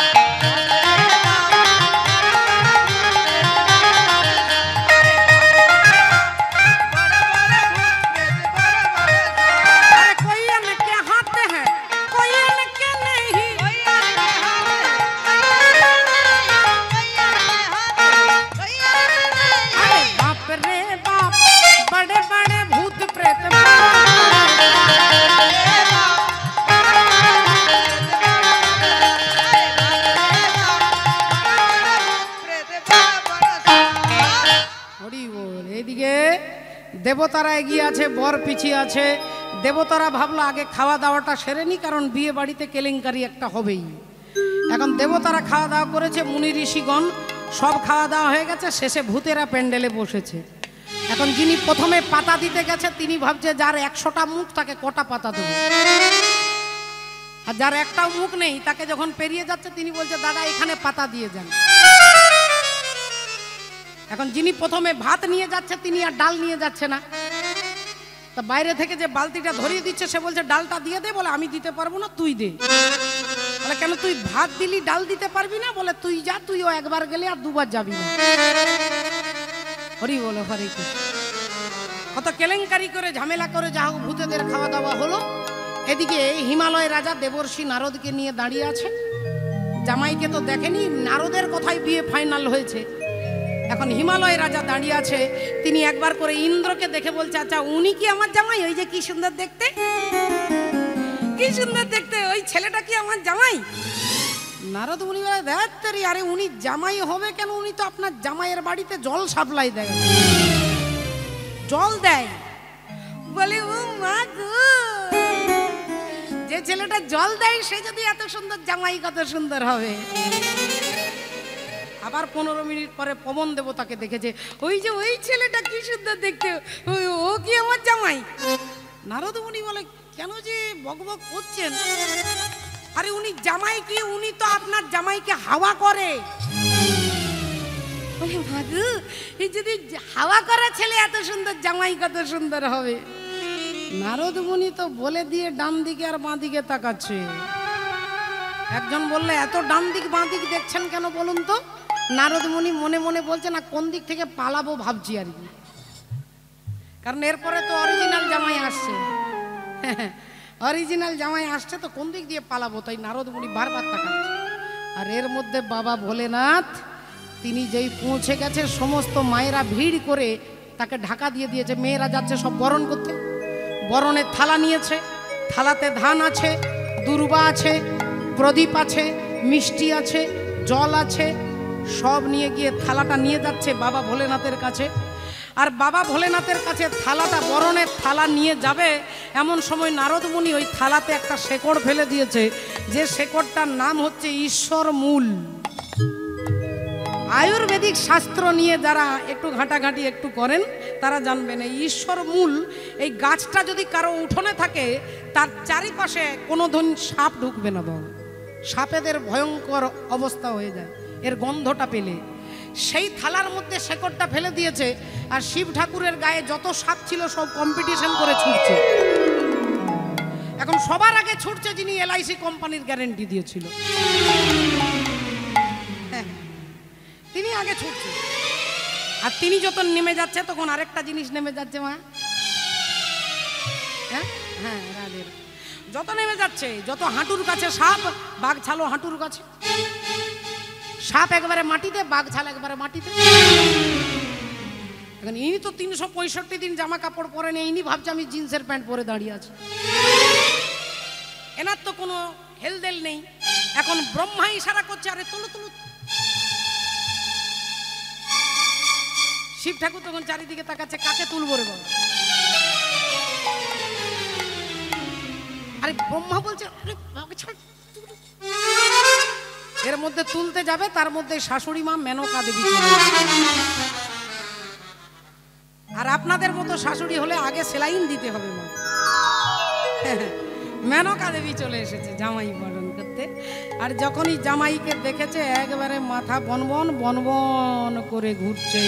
अरे कोई इनके हाथ है कोई इनके नहीं, अरे बाप रे बाप, बड़े बड़े भूत प्रेत দেবতারা এগিয়ে আছে, বর পিছিয়ে আছে। দেবতারা ভাবলো আগে খাওয়া দাওয়াটা সেরে নি, কারণ বিয়ে বাড়িতে কেলেঙ্কারি একটা হবেই। এখন দেবতারা খাওয়া দাওয়া করেছে, মুনি ঋষিগণ সব খাওয়া দাওয়া হয়ে গেছে, শেষে ভূতেরা প্যান্ডেলে বসেছে। এখন যিনি প্রথমে পাতা দিতে গেছে তিনি ভাবছে যার 100টা মুখ তাকে কটা পাতা দেবো, আর যার একটাও মুখ নেই তাকে যখন পেরিয়ে যাচ্ছে তিনি বলছে দাদা এখানে পাতা দিয়ে যান। এখন যিনি প্রথমে ভাত নিয়ে যাচ্ছে তিনি আর ডাল নিয়ে যাচ্ছে না, তা বাইরে থেকে যে বালতিটা ধরিয়ে দিচ্ছে সে বলছে ডালটা দিয়ে দে। বলে আমি দিতে পারবো না, তুই দে। বলে কেন, তুই ভাত দিলি ডাল দিতে পারবি না? বলে তুই যা, তুইও একবার গেলে আর দুবার যাবি না। হরি বলো হরি কৃষ্ণ। কত কেলেঙ্কারি করে ঝামেলা করে যা হোক ভূতেদের খাওয়া দাওয়া হলো। এদিকে হিমালয় রাজা দেবর্ষি নারদকে নিয়ে দাঁড়িয়ে আছে। জামাইকে তো দেখেনি, নারদের কথাই বিয়ে ফাইনাল হয়েছে। এখন হিমালয় রাজা দাঁড়িয়ে আছে, তিনি একবার করে ইন্দ্রকে দেখে বলছে আচ্ছা উনি কি আমার জামাই? ওই যে কি সুন্দর দেখতে, কি সুন্দর দেখতে, ওই ছেলেটা কি আমার জামাই? নারদ মুনি বলে ধ্যাত্তেরি, আরে উনি জামাই হবে কেন? উনি তো আপনার জামাইয়ের বাড়িতে জল সাপ্লাই দেয়, জল দেয়। বলে ও মা গো, যে ছেলেটা জল দেয় সে যদি এত সুন্দর জামাই কত সুন্দর হবে। আবার 15 মিনিট পরে পবন দেবতাকে দেখেছে, ওই যে ওই ছেলেটা কি সুন্দর দেখতে, ও কি আমার জামাই? নারদ মুনি বলে কেন যে বকবক করছেন? আরে উনি জামাই কি, উনি তো আপনার জামাইকে হাওয়া করে। বলে মাগো, এই যদি হাওয়া করা ছেলে এত সুন্দর জামাই কত সুন্দর হবে। নারদ মুনি তো বলে দিয়ে ডান দিকে আর বাঁ দিকে তাকাচ্ছে। একজন বললে এত ডান দিক বাঁ দিক দেখছেন কেন বলুন তো? নারদ মুনি মনে মনে বলছে না কোন দিক থেকে পালাবো ভাবছি আর কি, কারণ এরপরে তো অরিজিনাল জামাই আসছে, অরিজিনাল জামাই আসছে তো কোন দিক দিয়ে পালাবো, তাই নারদ মুনি বারবার তাকাচ্ছে। আর এর মধ্যে বাবা ভোলেনাথ তিনি যেই পৌঁছে গেছে, সমস্ত মায়েরা ভিড় করে তাকে ঢাকা দিয়ে দিয়েছে। মেয়েরা যাচ্ছে সব বরণ করতে, বরণের থালা নিয়েছে, থালাতে ধান আছে, দুর্বা আছে, প্রদীপ আছে, মিষ্টি আছে, জল আছে, সব নিয়ে গিয়ে থালাটা নিয়ে যাচ্ছে বাবা ভোলেনাথের কাছে। আর বাবা ভোলেনাথের কাছে থালাটা, বরণের থালা নিয়ে যাবে, এমন সময় নারদ মুনি ওই থালাতে একটা শেকড় ফেলে দিয়েছে, যে শেকড়টার নাম হচ্ছে ঈশ্বর মূল। আয়ুর্বেদিক শাস্ত্র নিয়ে যারা একটু ঘাটাঘাটি একটু করেন তারা জানবেন এই ঈশ্বর মূল, এই গাছটা যদি কারো উঠোনে থাকে তার চারিপাশে কোনো ধন সাপ ঢুকবে না, বাবা সাপেদের ভয়ঙ্কর অবস্থা হয়ে যায় এর গন্ধটা পেলে। সেই থালার মধ্যে শেকড়টা ফেলে দিয়েছে, আর শিব ঠাকুরের গায়ে যত সাপ ছিল সব কম্পিটিশন করে ছুটছে। এখন সবার আগে ছুটছে যিনি LIC কোম্পানির গ্যারেন্টি দিয়েছিল, তিনি আগে ছুটছে। আর তিনি যত নেমে যাচ্ছে তখন আরেকটা জিনিস নেমে যাচ্ছে মা, হ্যাঁ হ্যাঁ রাধের, যত নেমে যাচ্ছে, যত হাঁটুর কাছে সাপ, বাঘ ছালো হাঁটুর কাছে, সাপ একবারে মাটিতে, বাঘ ছাল একবারে মাটিতে। এখন ইনি তো 365 দিন জামা কাপড় পরে নেই, ইনি ভাবছে আমি জিন্সের প্যান্ট পরে দাঁড়িয়ে আছি, এনার তো কোনো হেলদেল নেই। এখন ব্রহ্মা ইশারা করছে, আরে তুলো তুলো। শিব ঠাকুর তখন চারিদিকে তাকাচ্ছে, কাকে তুলবো রে বাবা? আরে ব্রহ্মা বলছে আরে বাবা ছাড়। এর মধ্যে তুলতে যাবে, তার মধ্যে শাশুড়ি মা মেনকা দেবী চলে এসেছে। আর আপনাদের মতো শাশুড়ি হলে আগে সেলাইন দিতে হবে মা। মেনকা দেবী চলে এসেছে জামাই বরণ করতে। আর যখনই জামাইকে দেখেছে একবারে মাথা বনবন বনবন করে ঘুরছে।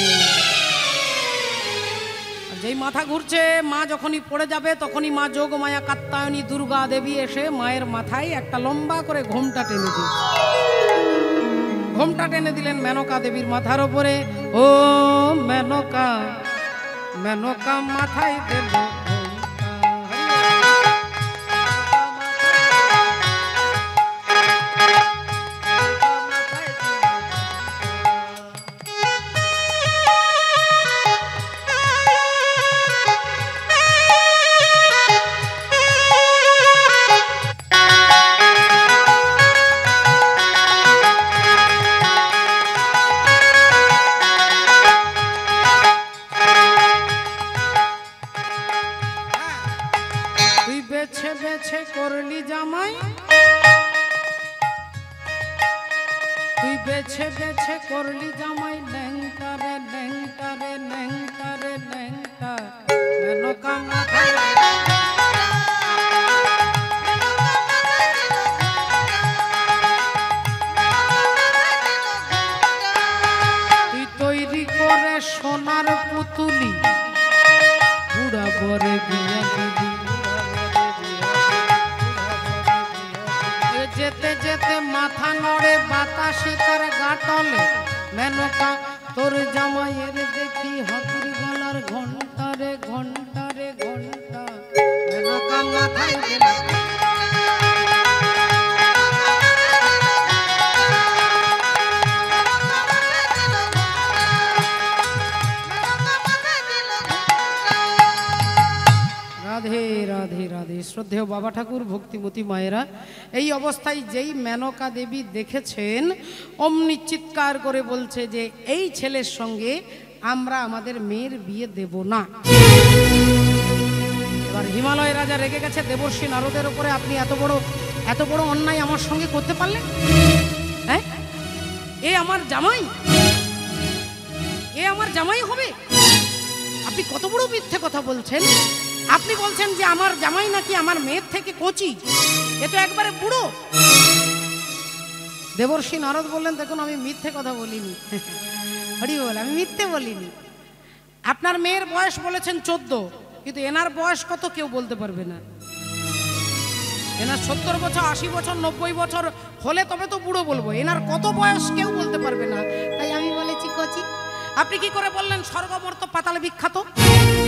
যেই মাথা ঘুরছে, মা যখনই পড়ে যাবে তখনই মা যোগমায়া কাত্যায়নী দুর্গা দেবী এসে মায়ের মাথায় একটা লম্বা করে ঘোমটা টেনে দিল। ঘোমটা টেনে দিলেন মেনকা দেবীর মাথার উপরে। ও মেনকা, মেনকা মাথায় দেব করলি জামাই, তুই বেছে বেছে করলি জামাই, ল্যাংটা রে ল্যাংটা রে ল্যাংটা রে ল্যাংটা। মেনকা মাথায় তুই তৈরি করে সোনার পুতুলি, বুড়া বরে বিয়া দিবি। যেতে যেতে মাথা নড়ে বাতাসে তার গাটলে, মেনকা তোর জামাইয়ের দেখি হাতুর গলার ঘন্টা রে ঘন্টা রে ঘন্টা। মেনকা মাথায় দিল রাধে রাধে রাধে। শ্রদ্ধেয় বাবা ঠাকুর, ভক্তিমতী মায়েরা, এই অবস্থায় যেই মেনকা দেবী দেখেছেন অমনি চিৎকার করে বলছে যে এই ছেলের সঙ্গে আমরা আমাদের মেয়ের বিয়ে দেব না। এবার হিমালয় রাজা রেগে গেছে দেবর্ষি নারদের উপরে, আপনি এত বড় অন্যায় আমার সঙ্গে করতে পারলেন? হ্যাঁ, এ আমার জামাই, এ আমার জামাই হবে? আপনি কত বড় মিথ্যে কথা বলছেন। আপনি বলছেন যে আমার জামাই নাকি আমার মেয়ের থেকে কচি, এ তো একবারে বুড়ো। দেবর্ষি নারদ বললেন দেখুন আমি মিথ্যে কথা বলিনি, হরি বল, আমি মিথ্যে বলিনি। আপনার মেয়ের বয়স বলেছেন 14, কিন্তু এনার বয়স কত কেউ বলতে পারবে না। এনার 70 বছর, 80 বছর, 90 বছর হলে তবে তো বুড়ো বলবো, এনার কত বয়স কেউ বলতে পারবে না, তাই আমি বলেছি কচি। আপনি কি করে বললেন স্বর্গমর্ত পাতাল বিখ্যাত?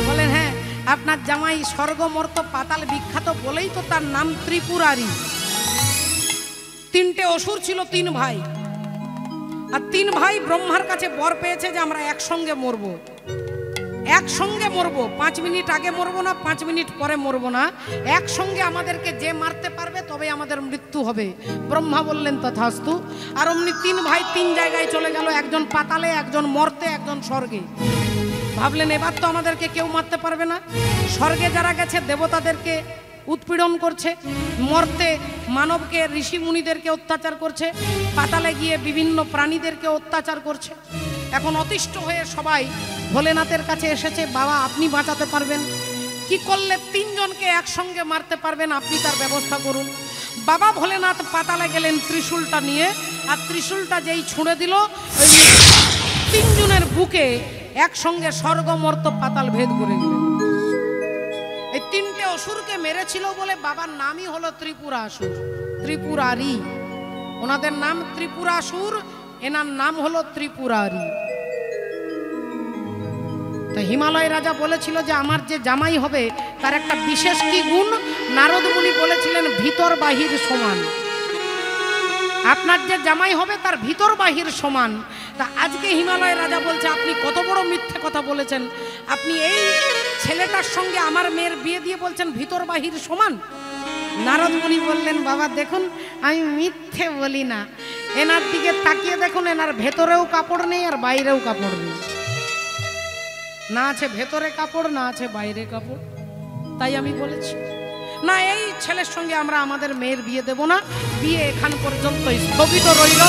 বলেন হ্যাঁ, আপনার জামাই স্বর্গমর্ত পাতাল বিখ্যাত বলেই তো তার নাম ত্রিপুরারি। 3টে অসুর ছিল, 3 ভাই, আর 3 ভাই ব্রহ্মার কাছে বর পেয়েছে যে আমরা একসঙ্গে মরবো, একসঙ্গে মরবো, 5 মিনিট আগে মরবো না, 5 মিনিট পরে মরবো না, একসঙ্গে আমাদেরকে যে মারতে পারবে তবে আমাদের মৃত্যু হবে। ব্রহ্মা বললেন তথাস্তু। আর অমনি 3 ভাই 3 জায়গায় চলে গেল, একজন পাতালে, একজন মর্তে, একজন স্বর্গে। ভাবলেন এবার তো আমাদেরকে কেউ মারতে পারবে না। স্বর্গে যারা গেছে দেবতাদেরকে উৎপীড়ন করছে, মর্তে মানবকে, ঋষি মুনিদেরকে অত্যাচার করছে, পাতালে গিয়ে বিভিন্ন প্রাণীদেরকে অত্যাচার করছে। এখন অতিষ্ঠ হয়ে সবাই ভোলেনাথের কাছে এসেছে, বাবা আপনি বাঁচাতে পারবেন, কি করলে 3 জনকে একসঙ্গে মারতে পারবেন, আপনি তার ব্যবস্থা করুন। বাবা ভোলেনাথ পাতালে গেলেন ত্রিশূলটা নিয়ে, আর ত্রিশূলটা যেই ছুঁড়ে দিল ওই তিনজনের বুকে একসঙ্গে স্বর্গ মর্ত পাতাল ভেদ করে গেলেন। এই তিনটে অসুরকে মেরেছিল বলে বাবার নামই হলো ত্রিপুরাসুর, ত্রিপুরারি। ওনাদের নাম ত্রিপুরাসুর, এনার নাম হলো ত্রিপুরারি। তো হিমালয় রাজা বলেছিল যে আমার যে জামাই হবে তার একটা বিশেষ কি গুণ? নারদ মুনি বলেছিলেন ভিতর বাহির সমান। আপনার যে জামাই হবে তার ভিতর বাহির সমান। তা আজকে হিমালয় রাজা বলছে আপনি কত বড় মিথ্যে কথা বলেছেন, আপনি এই ছেলেটার সঙ্গে আমার মেয়ের বিয়ে দিয়ে বলছেন ভিতর বাহির সমান। নারদ মুনি বললেন বাবা দেখুন আমি মিথ্যে বলি না, এনার দিকে তাকিয়ে দেখুন, এনার ভেতরেও কাপড় নেই আর বাইরেও কাপড় নেই, না আছে ভেতরে কাপড় না আছে বাইরে কাপড়। তাই আমি বলেছি না এই ছেলের সঙ্গে আমরা আমাদের মেয়ের বিয়ে দেব না, বিয়ে এখান পর্যন্ত স্থগিত রইল,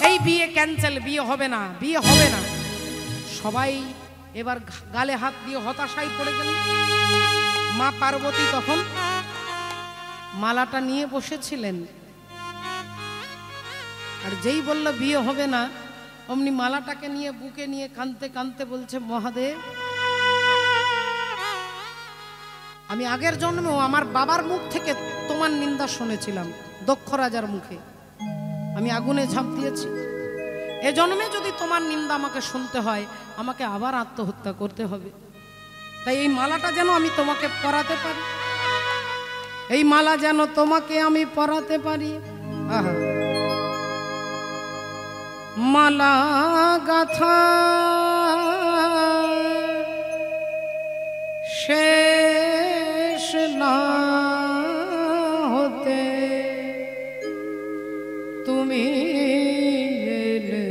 এই বিয়ে ক্যান্সেল, বিয়ে হবে না, বিয়ে হবে না। সবাই এবার গালে হাত দিয়ে হতাশায় পড়ে গেল। মা পার্বতী তখন মালাটা নিয়ে বসেছিলেন, আর যেই বলল বিয়ে হবে না অমনি মালাটাকে নিয়ে বুকে নিয়ে কাঁদতে কাঁদতে বলছে মহাদেব আমি আগের জন্মেও আমার বাবার মুখ থেকে তোমার নিন্দা শুনেছিলাম, দক্ষ রাজার মুখে আমি আগুনে ঝাঁপ দিয়েছি, এ জন্মে যদি তোমার নিন্দা আমাকে শুনতে হয় আমাকে আবার আত্মহত্যা করতে হবে। তাই এই মালাটা যেন আমি তোমাকে পরাতে পারি, এই মালা যেন তোমাকে আমি পরাতে পারি। আহা মালা গাথা শেষ না হতে তুমি এলে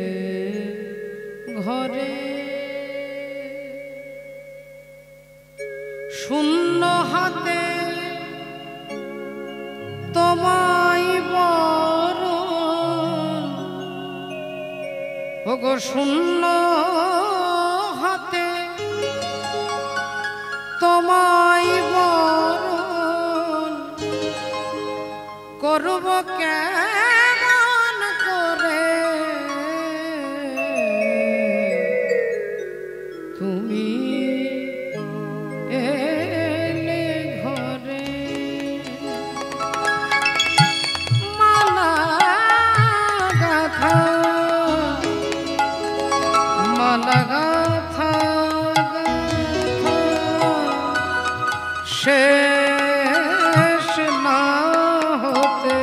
ঘরে, শূন্য হাতে তোমায় বরণ, ওগো শূন্য হাতে তোমায় বরণ করব কেমন করে, তুমি এলে ঘরে। মালা গাথা মালা গাথা শেষ না হতে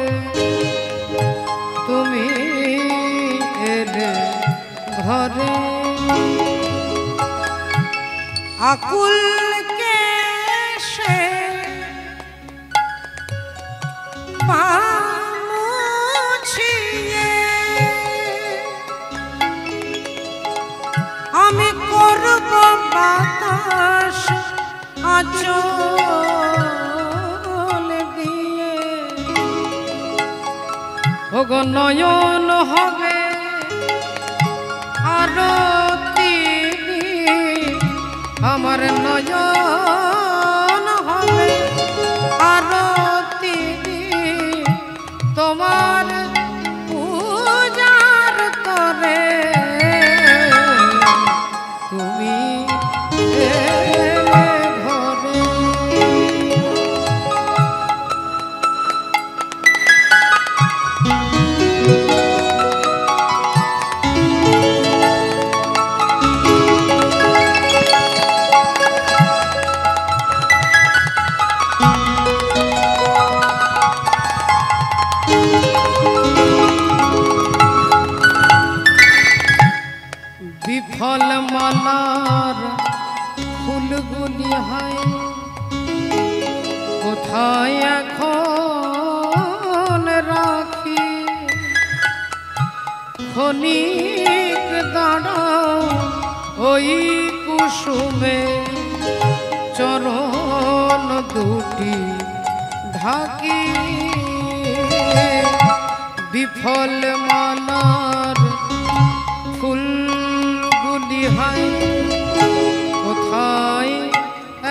তুমি এলে ঘরে, আকুল কেশে পা মুছিয়ে আমি করব বাতাস আঁচল দিয়ে, ওগো নয়ন হবে আরতি, আমার নয়ন হবে আরতি, তোমার পূজার তরে তুমি এলে ঘরে। বিফল মালার ফুলগুলি হয় কোথায় এখন রাখি, ক্ষণিক দাঁড়াও ওই কুসুমে চরণ দুটি ঢাকি, বিফল মালার ফুলগুলি হয় কোথায়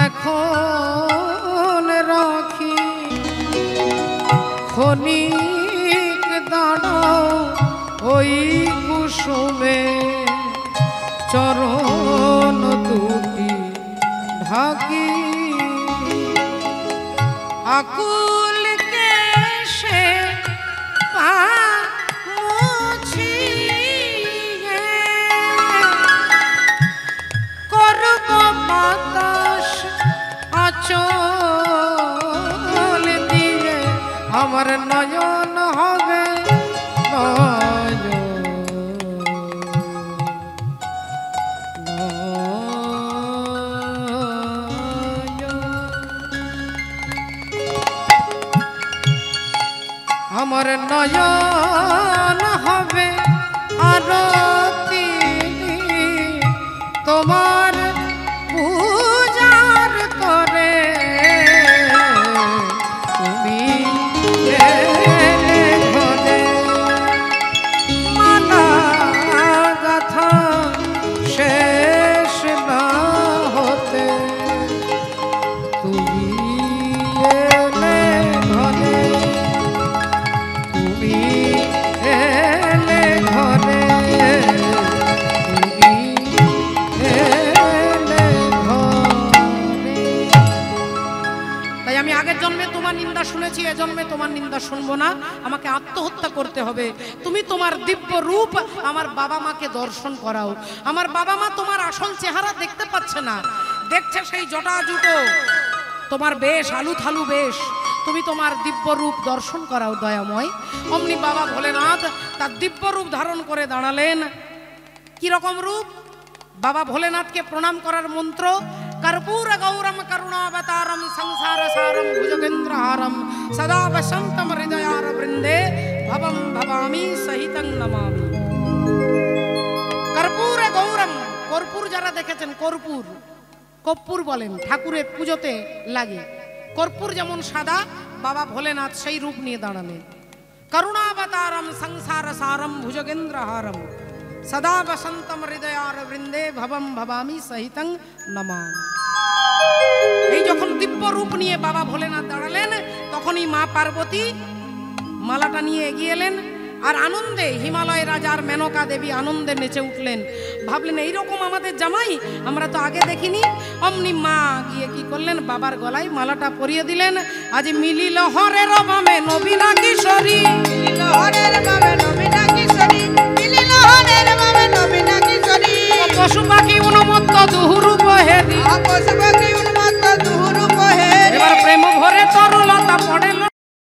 এখন রাখি, খনি কুসুমে চরণ দুটি ঢাকি আকুল কেশে মুছি করব বাতাস আচল দিয়ে আমার নয়ন হবে আমার নয়ন হবে আরতি তোমার পূজার করে তুমি ঘরে মালা গাথা শেষ না হতে তুমি এলে ঘরে তুমি এলে ঘরে তুমি এলে ঘরে। তাই আমি আগের জন্মে তোমার নিন্দা শুনেছি, এ জন্মে তোমার নিন্দা শুনবো না। আমাকে আত্মহত্যা করতে হবে। তুমি তোমার দিব্য রূপ আমার বাবা মাকে দর্শন করাও। আমার বাবা মা তোমার আসল চেহারা দেখতে পাচ্ছে না, দেখছে সেই জটা জুটো তোমার বেশ আলু থালু বেশ। তুমি তোমার দিব্য রূপ দর্শন করাও দয়াময়। অমনি বাবা ভোলেনাথ তার দিব্য রূপ ধারণ করে দাঁড়ালেন। কি রকম রূপ? বাবা ভোলেনাথকে প্রণাম করার মন্ত্র, কর্পূর গৌরম করুণাবতারম সংসার সারম ভুজগেন্দ্রহারম সদা বসন্তম হৃদয়ার বৃন্দে ভবম ভবামি সহিতং নমামি। কর্পূর গৌরম, কর্পূর যারা দেখেছেন, কর্পূর কর্পূর বলেন, ঠাকুরের পুজোতে লাগে। কর্পূর যেমন সাদা, বাবা ভোলেনাথ সেই রূপ নিয়ে দাঁড়ালেন। করুণাবতারম সংসার সারম ভুজগেন্দ্রহারম সদা বসন্তম হৃদয়ার বৃন্দে ভবম ভবামি সহিতং নমামি। এই যখন দিব্য রূপ নিয়ে বাবা ভোলেনাথ দাঁড়ালেন, তখনই মা পার্বতী মালাটা নিয়ে এগিয়ে এলেন। আর আনন্দে হিমালয় রাজার মেনকা দেবী আনন্দে নেচে উঠলেন। ভাবলেন এইরকম আমাদের জামাই আমরা তো আগে দেখিনি। অমনি মা গিয়ে কি করলেন, বাবার গলায় মালাটা পরিয়ে দিলেন। আজ মিলিল হরের বামে নবীনা কিশোরী, মিলিল হরের বামে নবীনা কিশোরী, মিলিল হরের বামে নবীনা কিশোরী। পশু পাখি উন্মত্ত দুহুরূপ হেরি, পশু